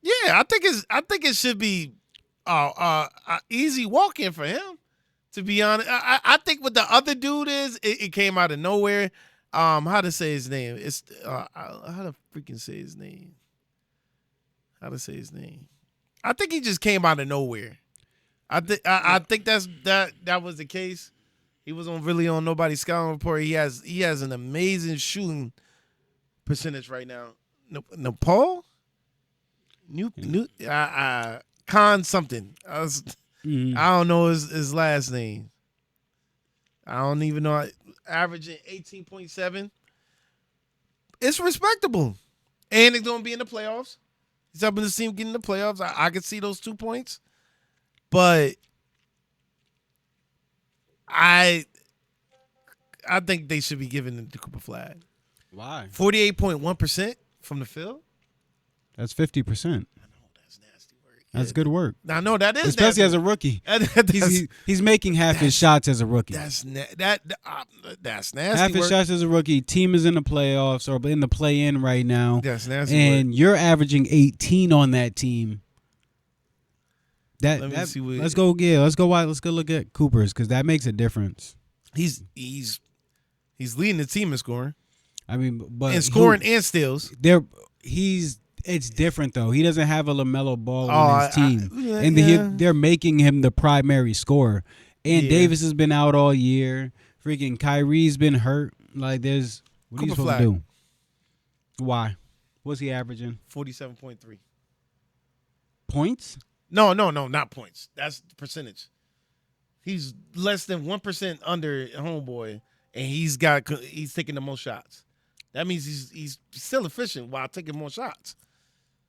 Yeah, I think it should be easy walk-in for him. To be honest, I think what the other dude is, it came out of nowhere. How to say his name? It's how to freaking say his name? How to say his name? I think he just came out of nowhere. I think that was the case. He was on nobody's scouting report. He has an amazing shooting percentage right now. Nepal? Khan something. I don't know his last name. I don't even know. Averaging 18.7. It's respectable. And it's going to be in the playoffs. He's helping the team get in the playoffs. I could see those 2 points. But I think they should be giving the Cooper flag. Why? 48.1% from the field. That's 50%. That's good work. I know that is especially nasty. As a rookie. He's making half his shots as a rookie. That's nasty. Half his shots as a rookie. Team is in the playoffs or in the play-in right now. That's nasty. And you're averaging 18 on that team. Let me see what let's go look at Cooper's because that makes a difference. He's leading the team in scoring. I mean, but and scoring and steals. It's different though. He doesn't have a LaMelo Ball on his team, they're making him the primary scorer. And Davis has been out all year. Freaking Kyrie's been hurt. Like, what are you supposed to do? Why? What's he averaging? 47.3 points. No, not points. That's the percentage. He's less than 1% under homeboy, and he's taking the most shots. That means he's still efficient while taking more shots.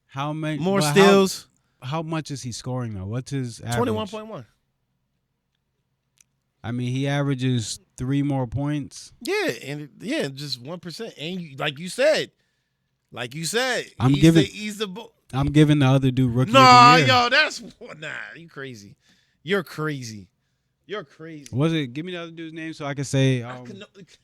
How many more steals? How much is he scoring though? What's his average? 21.1. I mean, he averages 3 more points. Yeah, just 1%. And like you said, I'm giving the other dude rookie of the year. You crazy. You're crazy. Was it? Give me the other dude's name so I can say.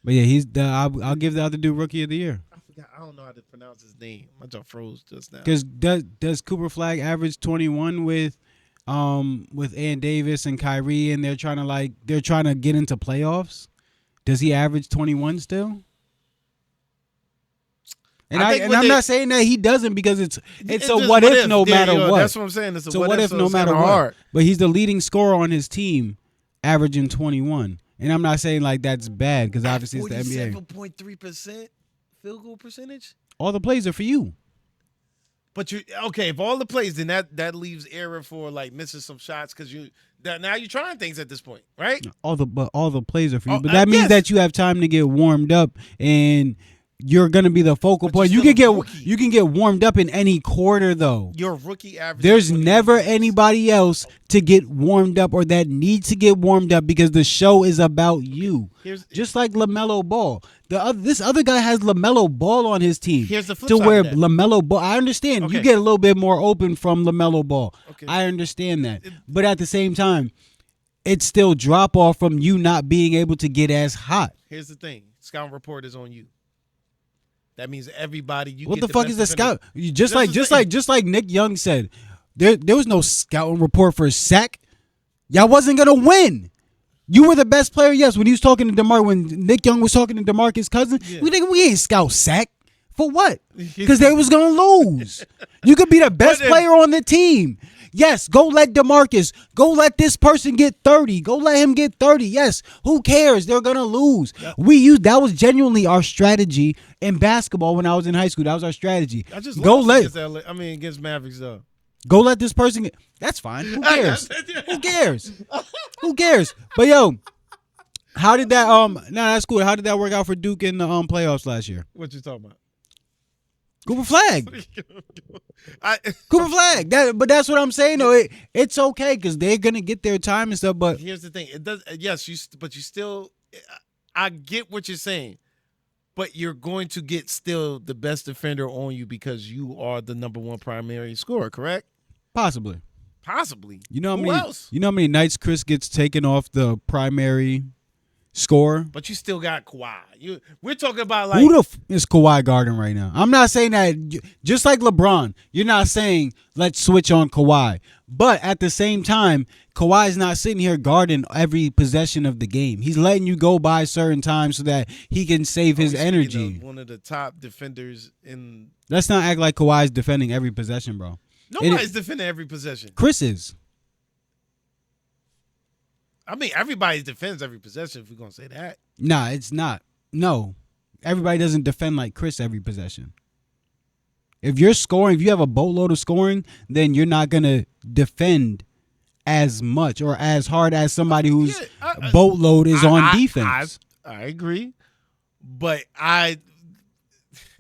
But yeah, I'll give the other dude rookie of the year. I forgot. I don't know how to pronounce his name. My jaw froze just now. Because does Cooper Flag average 21 with Ann Davis and Kyrie, and they're trying to get into playoffs? Does he average 21 still? And I'm not saying that he doesn't because it's a what if no matter what. That's what I'm saying. It's a what if no matter what. But he's the leading scorer on his team, averaging 21. And I'm not saying like that's bad because obviously it's the NBA. 47.3% field goal percentage. All the plays are for you. But if all the plays, then that leaves error for like missing some shots because now you're trying things at this point, right? All the plays are for you. But that means that you have time to get warmed up and you're gonna be the focal point. You can get warmed up in any quarter though. You're a rookie average. There's never anybody else to get warmed up or that needs to get warmed up because the show is about you. Just like LaMelo Ball. This other guy has LaMelo Ball on his team. Here's the flip to side where of that. LaMelo Ball. I understand you get a little bit more open from LaMelo Ball. Okay. I understand that, but at the same time, it's still drop off from you not being able to get as hot. Here's the thing: scouting report is on you. That means everybody. What the fuck is the scout? Just like Nick Young said, there was no scouting report for Sack. Y'all wasn't gonna win. You were the best player, yes. When he was talking to when Nick Young was talking to DeMarcus Cousins, we ain't scout Sack for what? Because they was gonna lose. You could be the best player on the team. Yes, go let DeMarcus. Go let this person get 30. Go let him get 30. Yes, who cares? They're gonna lose. That was genuinely our strategy in basketball when I was in high school. That was our strategy. I just go lost let. against against Mavericks though. Go let this person get. That's fine. Who cares? Who cares? Who cares? But yo, how did that that's cool. How did that work out for Duke in the playoffs last year? What you talking about? Cooper Flag. Cooper Flag. But that's what I'm saying though. It's okay because they're gonna get their time and stuff. But here's the thing. It does. Yes, but you still. I get what you're saying, but you're going to get still the best defender on you because you are the number one primary scorer. Correct? possibly. Possibly. You know how Who many? else? You know how many nights Chris gets taken off the primary scorer? But you still got Kawhi. We're talking about like Who the is Kawhi guarding right now? I'm not saying that. Just like LeBron, you're not saying let's switch on Kawhi. But at the same time, Kawhi's not sitting here guarding every possession of the game. He's letting you go by certain times so that he can save his energy. one of the top defenders in. Let's not act like Kawhi's defending every possession, bro. Nobody's defending every possession. Chris is. I mean, everybody defends every possession, if we're going to say that. Nah, it's not. No. Everybody doesn't defend like Chris every possession. If you're scoring, if you have a boatload of scoring, then you're not going to defend as much or as hard as somebody whose boatload is on defense. I agree. But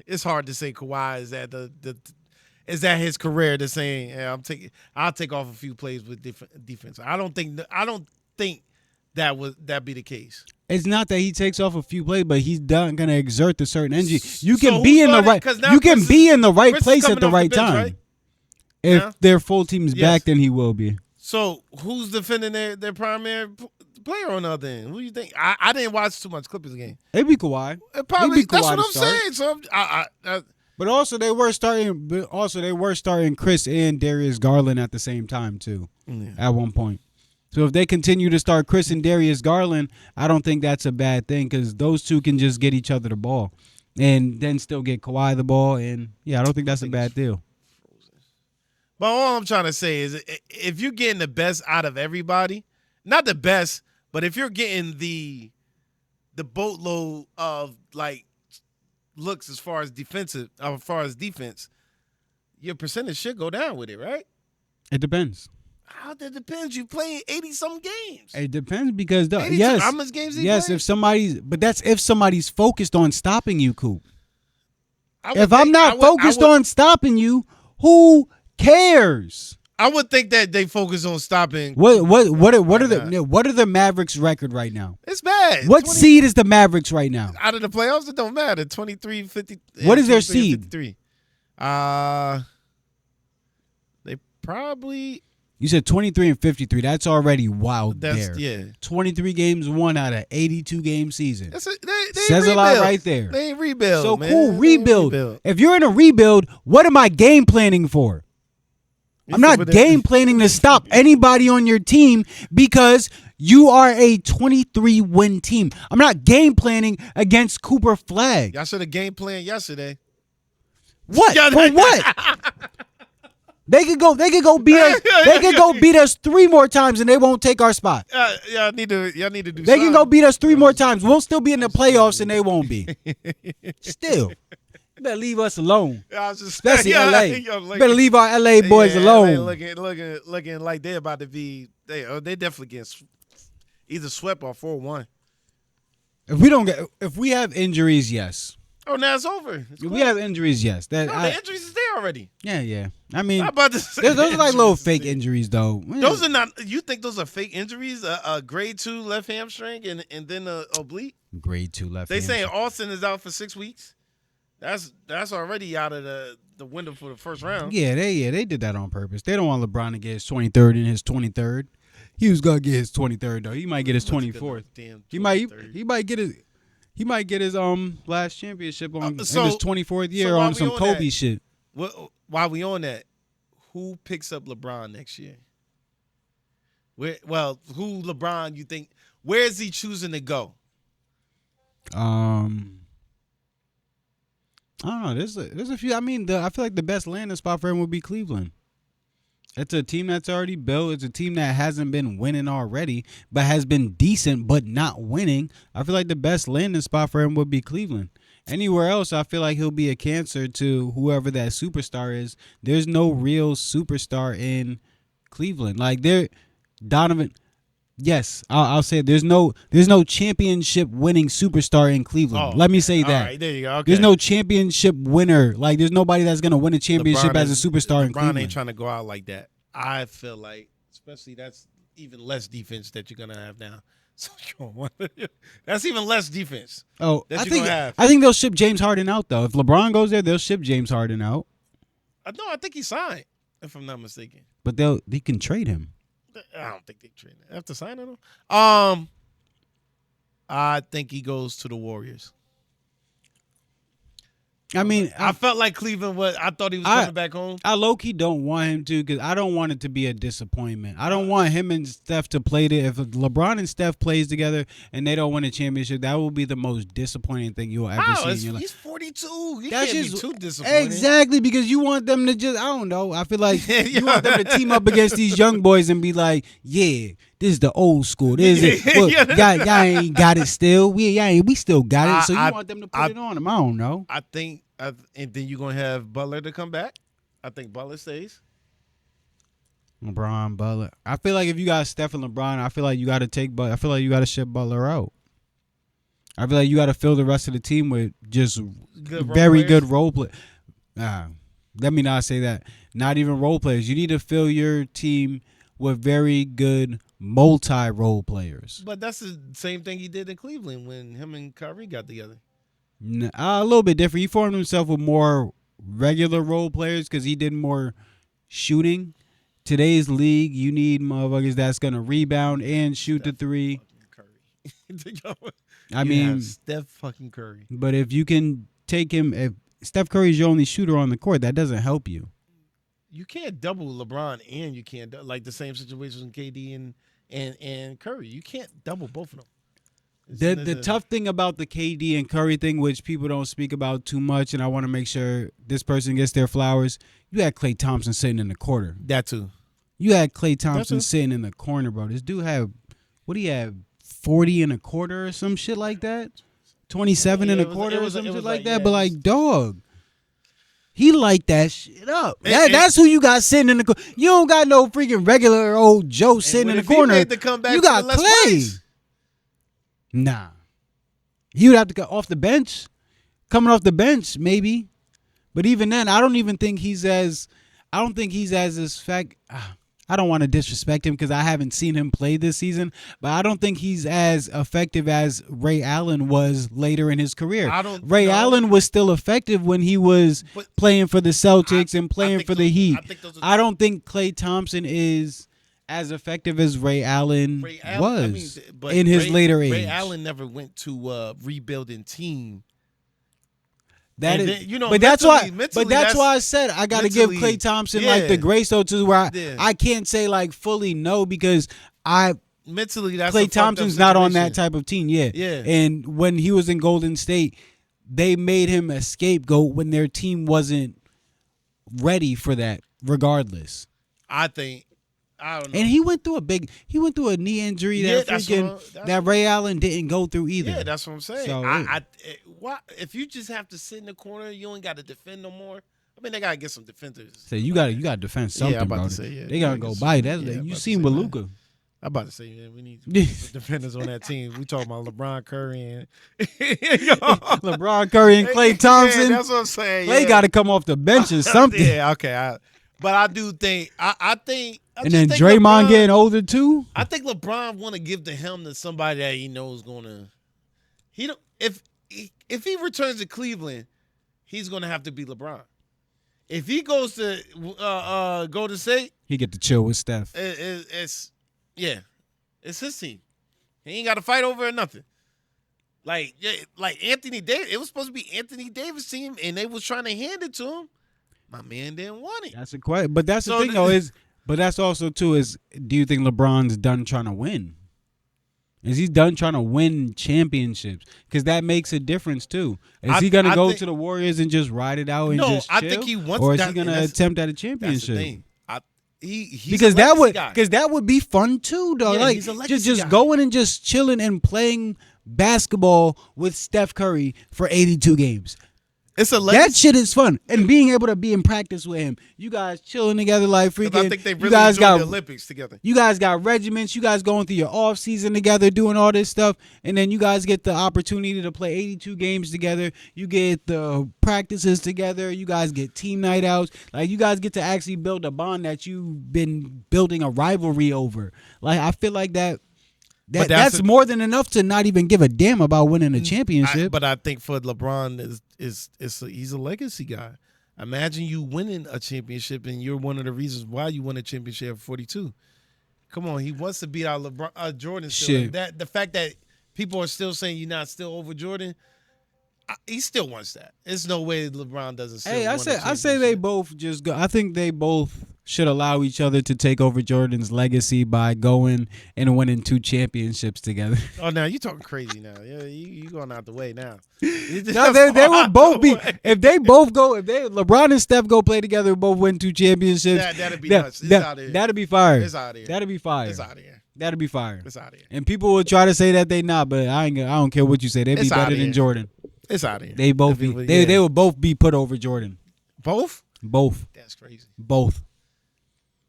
it's hard to say Kawhi is at is that his career to saying, yeah, I'll take off a few plays with defense. I don't think that be the case. It's not that he takes off a few plays, but he's not going to exert a certain energy. You can be in the right. You can be in the right place at the right time. Right? If their full team is back, then he will be. So who's defending their primary player on the other end? Who do you think? I didn't watch too much Clippers game. It'd be Kawhi. Probably that's what I'm saying. So but also they were starting Chris and Darius Garland at the same time too. Yeah. At one point. So if they continue to start Chris and Darius Garland, I don't think that's a bad thing because those two can just get each other the ball and then still get Kawhi the ball. And, yeah, I don't think that's a bad deal. But all I'm trying to say is if you're getting the best out of everybody, not the best, but if you're getting the boatload of, like, looks as far as defense, your percentage should go down with it, right? It depends. How that depends? You play 80-some games. It depends because how much games do you play? But that's if somebody's focused on stopping you, Coop. If I'm not focused on stopping you, who cares? I would think that they focus on stopping. What are the Mavericks' record right now? It's bad. What seed is the Mavericks right now? Out of the playoffs, it don't matter. 23-50. What is their seed? 53. They probably. You said 23 and 53. That's already wild there. Yeah. 23 games won out of 82-game season. They says rebuild. A lot right there. They ain't rebuild, so man. Cool, rebuild. If you're in a rebuild, what am I game planning for? I'm not game planning to stop anybody on your team because you are a 23-win team. I'm not game planning against Cooper Flag. Y'all should have game planned yesterday. What? For what? They could go beat us. They could go beat us 3 more times and they won't take our spot. Y'all need to do. They can go beat us 3 more times. We'll still be in the playoffs and they won't be. Still, you better leave us alone. Especially LA. You better leave our LA boys alone. Looking like they're about to be. They definitely get either swept or 4-1. If we have injuries, yes. Oh, now it's over. If we have injuries, yes. The injuries is there already. Yeah. I mean, those are like little fake injuries, though. Those are not. You think those are fake injuries? A grade 2 left hamstring and then a oblique. Grade 2 left. They saying Austin is out for 6 weeks. That's already out of the window for the first round. Yeah, they did that on purpose. They don't want LeBron to get his 23rd in his 23rd. He was gonna get his 23rd though. He might get his 24th. He might get his. He might get his last championship in his 24th year on some Kobe shit. While we on that, who picks up LeBron next year? Who LeBron you think? Where is he choosing to go? I don't know. There's a few. I mean, I feel like the best landing spot for him would be Cleveland. It's a team that's already built. It's a team that hasn't been winning already, but has been decent but not winning. I feel like the best landing spot for him would be Cleveland. Anywhere else, I feel like he'll be a cancer to whoever that superstar is. There's no real superstar in Cleveland. Like Donovan. Yes, I'll say it. There's no championship winning superstar in Cleveland. Let me say that. All right, there you go. Okay. There's no championship winner. Like there's nobody that's gonna win a championship as a superstar in Cleveland. LeBron ain't trying to go out like that. I feel like, especially that's even less defense that you're gonna have now. So that's even less defense. Oh, that you're gonna have. I think they'll ship James Harden out though. If LeBron goes there, they'll ship James Harden out. No, I think he signed, if I'm not mistaken. But they can trade him. I don't think they trade him after signing him. I think he goes to the Warriors. I mean, I felt like Cleveland was. I thought he was coming back home. I low-key don't want him to because I don't want it to be a disappointment. I don't want him and Steph to play there. If LeBron and Steph plays together and they don't win a championship, that will be the most disappointing thing you'll ever see in your life. He's 42. He That's can't just, be too disappointed. Exactly, because you want them to just, I don't know. I feel like you want them to team up against these young boys and be like, yeah, this is the old school. This is it. Well, y'all ain't got it still. We still got it. So you want them to put it on them. I don't know. I think, and then you're going to have Butler to come back. I think Butler stays. LeBron, Butler. I feel like if you got Steph and LeBron, I feel like you got to take Butler. I feel like you got to ship Butler out. I feel like you got to fill the rest of the team with just very good role play. Let me not say that. Not even role players. You need to fill your team with very good multi-role players. But that's the same thing he did in Cleveland when him and Kyrie got together. A little bit different. He formed himself with more regular role players because he did more shooting. Today's league, you need motherfuckers that's going to rebound and shoot the three. I mean, Steph fucking Curry. But if you can take him, if Steph Curry's your only shooter on the court, that doesn't help you. You can't double LeBron and you can't like the same situation with KD and Curry. You can't double both of them. The tough thing about the KD and Curry thing, which people don't speak about too much, and I want to make sure this person gets their flowers, you had Klay Thompson sitting in the corner. That too. You had Klay Thompson sitting in the corner, bro. This dude had, what do you have, 40 and a quarter or some shit like that? 27 and a quarter or some shit like that? But like, dog, he light that shit up. That's who you got sitting in the corner. You don't got no freaking regular old Joe sitting in the corner. You got Klay. Nah. He would have to go off the bench. Coming off the bench, maybe. But even then, I don't think he's as I don't want to disrespect him because I haven't seen him play this season, but I don't think he's as effective as Ray Allen was later in his career. Ray Allen was still effective when he was playing for the Celtics and playing for the Heat. I don't think Klay Thompson is as effective as Ray Allen was in his later age. Ray Allen never went to a rebuilding team. But that's why I said I got to give Klay Thompson like the grace though, to where I can't say like fully no because mentally that's Klay Thompson's not on that type of team. Yeah. And when he was in Golden State, they made him a scapegoat when their team wasn't ready for that. Regardless, I don't know. And he went through a knee injury that Ray Allen didn't go through either. Yeah, that's what I'm saying. So if you just have to sit in the corner, you ain't got to defend no more. I mean, they gotta get some defenders. So you got to defend something. Yeah, I'm about to say, they gotta go by that. You seen with Luka. I'm about to say, man, we need defenders on that team. We talking about LeBron Curry and Klay Thompson. Yeah, that's what I'm saying. Klay got to come off the bench or something. Yeah, okay. But I do think I think. And then Draymond getting older too. I think LeBron want to give the helm to somebody that he knows gonna. He don't if he returns to Cleveland, he's gonna have to be LeBron. If he goes to Golden State, he get to chill with Steph. It's his team. He ain't got to fight over it, nothing. Like Anthony Davis, it was supposed to be Anthony Davis' team, and they was trying to hand it to him. My man didn't want it. That's a question, but that's the thing though but that's also too is, do you think LeBron's done trying to win? Is he done trying to win championships? Because that makes a difference too. Is he gonna go to the Warriors and just ride it out and just chill? I think he wants. Or is he gonna attempt at a championship? That's the thing. he's because a that legacy guy. would be fun too, though. Yeah, like he's a legacy just guy. going and just chilling and playing basketball with Steph Curry for 82 games. It's a legacy. That shit is fun, and being able to be in practice with him. You guys chilling together like freaking. I think they you really guys enjoyed got the Olympics together. You guys got regiments. You guys going through your off season together, doing all this stuff, and then you guys get the opportunity to play 82 games together. You get the practices together. You guys get team night outs. Like you guys get to actually build a bond that you've been building a rivalry over. Like I feel like that's more than enough to not even give a damn about winning a championship. But I think for LeBron he's a legacy guy. Imagine you winning a championship and you're one of the reasons why you won a championship at 42. Come on, he wants to beat out LeBron, Jordan. Still. Shit. That the fact that people are still saying you're not still over Jordan, he still wants that. There's no way LeBron doesn't. Still Hey, win I say they both just go. I think they both should allow each other to take over Jordan's legacy by going and winning 2 championships together. Oh, now you talking crazy now. Yeah, you going out the way now. No, they would both be if LeBron and Steph go play together, both win 2 championships. That'd be nuts. It's out of here. That'd be fire. It's out of here. That'd be fire. It's out of here. That'd be fire. It's out of here. And people will try to say that they not, but I don't care what you say. They'd be It's better outta than here. Jordan. It's out of here. They both be. They would both be put over Jordan. Both? Both. That's crazy. Both.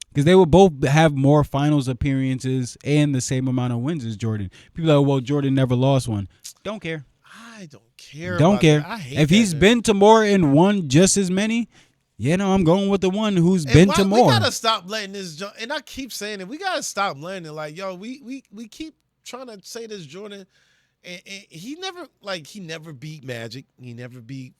Because they would both have more finals appearances and the same amount of wins as Jordan. People are like, well, Jordan never lost one. Don't care. I don't care. Don't about care. that. I hate If that, he's man. been to more and won just as many, I'm going with the one who's And been why- to more. We gotta stop letting this. And I keep saying it. We gotta stop letting it. Like, yo, we keep trying to say this Jordan, and he never beat Magic. He never beat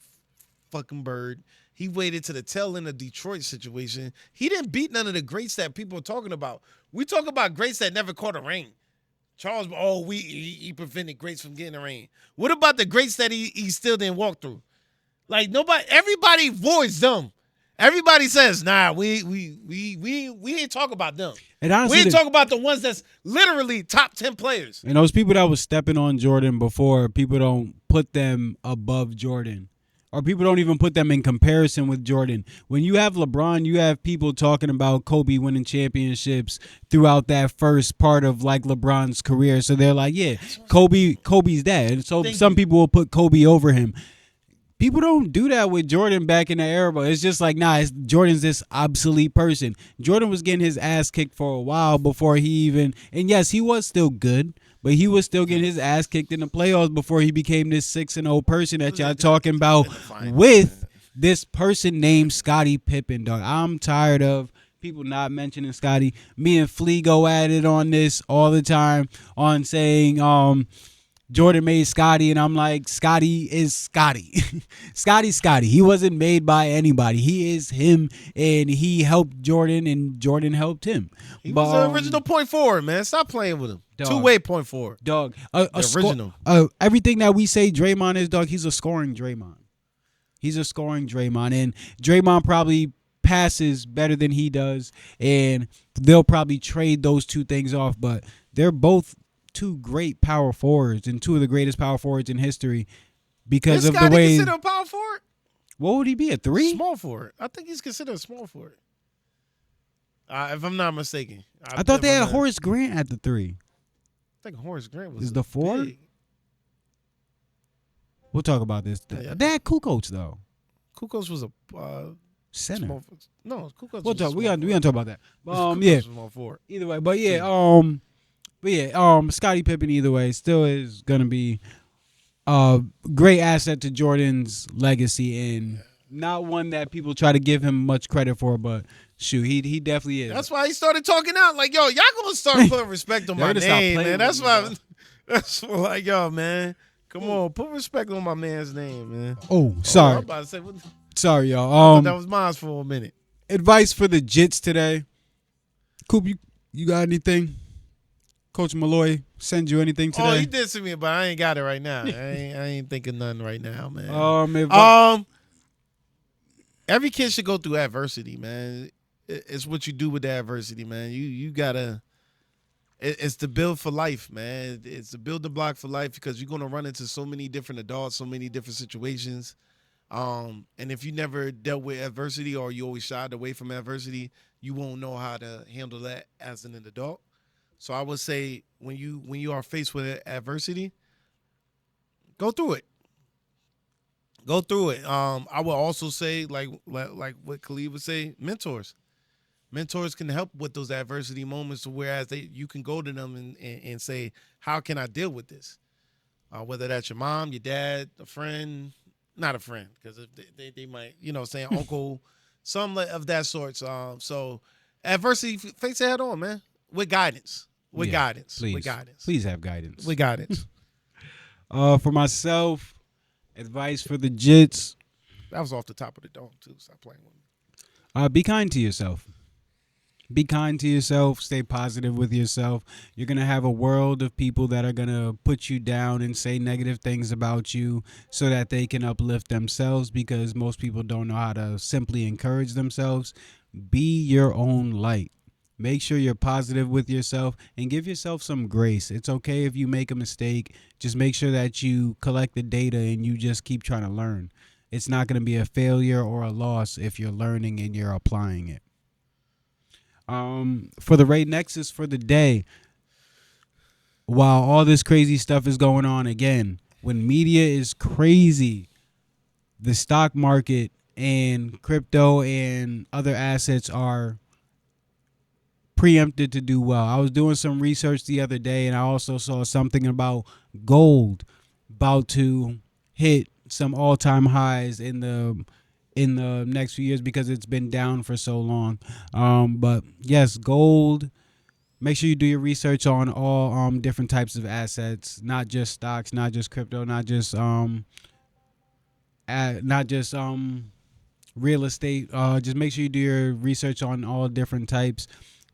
fucking Bird. He waited to the tail end of Detroit situation. He didn't beat none of the greats that people are talking about. We talk about greats that never caught a ring. Charles, he prevented greats from getting a ring. What about the greats that he still didn't walk through? Like everybody avoids them. Everybody says, nah, we ain't talk about them. And honestly, We ain't talk about the ones that's literally top 10 players. and those people that was stepping on Jordan before, people don't put them above Jordan. Or people don't even put them in comparison with Jordan. When you have LeBron, you have people talking about Kobe winning championships throughout that first part of like LeBron's career. So they're like, yeah, Kobe's that. And so some people will put Kobe over him. People don't do that with Jordan back in the era, but it's just like, Jordan's this obsolete person. Jordan was getting his ass kicked for a while before he even, and yes, he was still good, but he was still getting his ass kicked in the playoffs before he became this 6-0 person that y'all talking about with this person named Scottie Pippen, dog. I'm tired of people not mentioning Scottie. Me and Flea go at it on this all the time on saying, Jordan made Scottie, and I'm like, Scottie is Scottie. Scottie. He wasn't made by anybody. He is him, and he helped Jordan, and Jordan helped him. He was the original point forward, man. Stop playing with him. Dog. Two-way point forward. Dog. Original. Everything that we say Draymond is, dog, he's a scoring Draymond. He's a scoring Draymond, and Draymond probably passes better than he does, and they'll probably trade those two things off, but they're both two great power forwards and two of the greatest power forwards in history because of the way. Considered a power forward? What would he be, a 3? Small forward. I think he's considered a small forward. If I'm not mistaken. I thought they had Horace Grant at the 3. I think Horace Grant was Is the 4? big. We'll talk about this. Yeah. They had Kukoc though. Kukoc was a Center. small. No, Kukoc. We'll was talk. a We small gonna talk about that. forward. Yeah. Kukoc was a small forward. Either way, Scottie Pippen either way still is gonna be a great asset to Jordan's legacy and not one that people try to give him much credit for, but shoot, he definitely is. That's why he started talking out like, yo, y'all gonna start putting respect on my They're gonna stop name, playing man. with That's me, why. bro. That's why, like, yo, man. Come on, put respect on my man's name, man. Oh, I'm sorry, about to say, what, sorry, y'all. that was mine for a minute. Advice for the Jits today. Coop, you got anything? Coach Malloy send you anything today? Oh, he did to me, but I ain't got it right now. I ain't thinking nothing right now, man. Every kid should go through adversity, man. It's what you do with the adversity, man. You gotta. It's the build for life, man. It's the building block for life because you're gonna run into so many different adults, so many different situations. And if you never dealt with adversity or you always shied away from adversity, you won't know how to handle that as an adult. So I would say when you are faced with adversity, go through it. Go through it. I would also say like what Khalid would say, mentors. Mentors can help with those adversity moments, whereas you can go to them and say, how can I deal with this? Whether that's your mom, your dad, a friend, not a friend, because they might, saying uncle, something of that sort. So adversity, face it head on, man, with guidance. With guidance. Please. With guidance. Please have guidance. With guidance. For myself, advice for the Jits. That was off the top of the dome, too. Stop playing with me. Be kind to yourself. Be kind to yourself. Stay positive with yourself. You're going to have a world of people that are going to put you down and say negative things about you so that they can uplift themselves, because most people don't know how to simply encourage themselves. Be your own light. Make sure you're positive with yourself and give yourself some grace. It's okay if you make a mistake. Just make sure that you collect the data and you just keep trying to learn. It's not going to be a failure or a loss if you're learning and you're applying it. For the Ray Nexus for the day, while all this crazy stuff is going on, again, when media is crazy, the stock market and crypto and other assets are preempted to do well. I was doing some research the other day, and I also saw something about gold about to hit some all-time highs in the next few years because it's been down for so long. But yes, gold. Make sure you do your research on all different types of assets, not just stocks, not just crypto, not just real estate. Just make sure you do your research on all different types.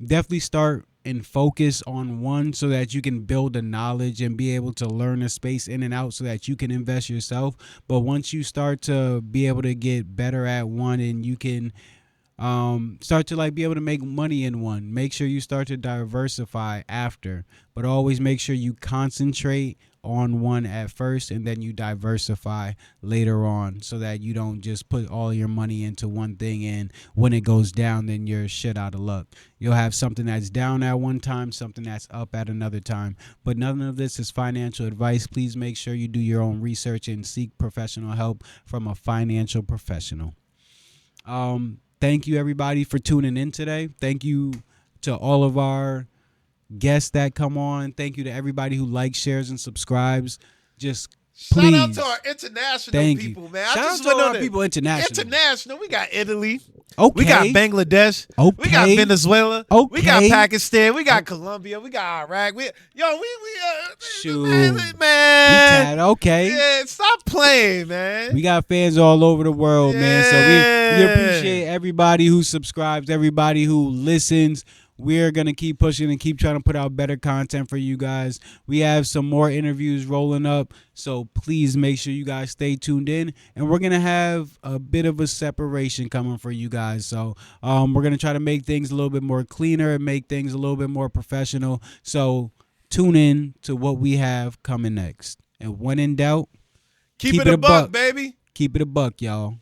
Definitely start and focus on one so that you can build the knowledge and be able to learn the space in and out so that you can invest yourself. But once you start to be able to get better at one and you can start to be able to make money in one, make sure you start to diversify after. But always make sure you concentrate on one at first and then you diversify later on so that you don't just put all your money into one thing, and when it goes down then you're shit out of luck. You'll have something that's down at one time, something that's up at another time. But none of this is financial advice. Please make sure you do your own research and seek professional help from a financial professional. Thank you everybody for tuning in today. Thank you to all of our guests that come on. Thank you to everybody who likes, shares, and subscribes. Just please. Shout out to our international people, man. Shout out to all our people international. International. We got Italy. Okay. We got Bangladesh. Okay. We got Venezuela. Okay. We got Pakistan. We got Colombia. We got Iraq. Shoot. Man. Okay. Yeah, stop playing, man. We got fans all over the world, man. So we appreciate everybody who subscribes, everybody who listens. We're going to keep pushing and keep trying to put out better content for you guys. We have some more interviews rolling up, so please make sure you guys stay tuned in. And we're going to have a bit of a separation coming for you guys. So we're going to try to make things a little bit more cleaner and make things a little bit more professional. So tune in to what we have coming next. And when in doubt, keep it a buck, baby. Keep it a buck, y'all.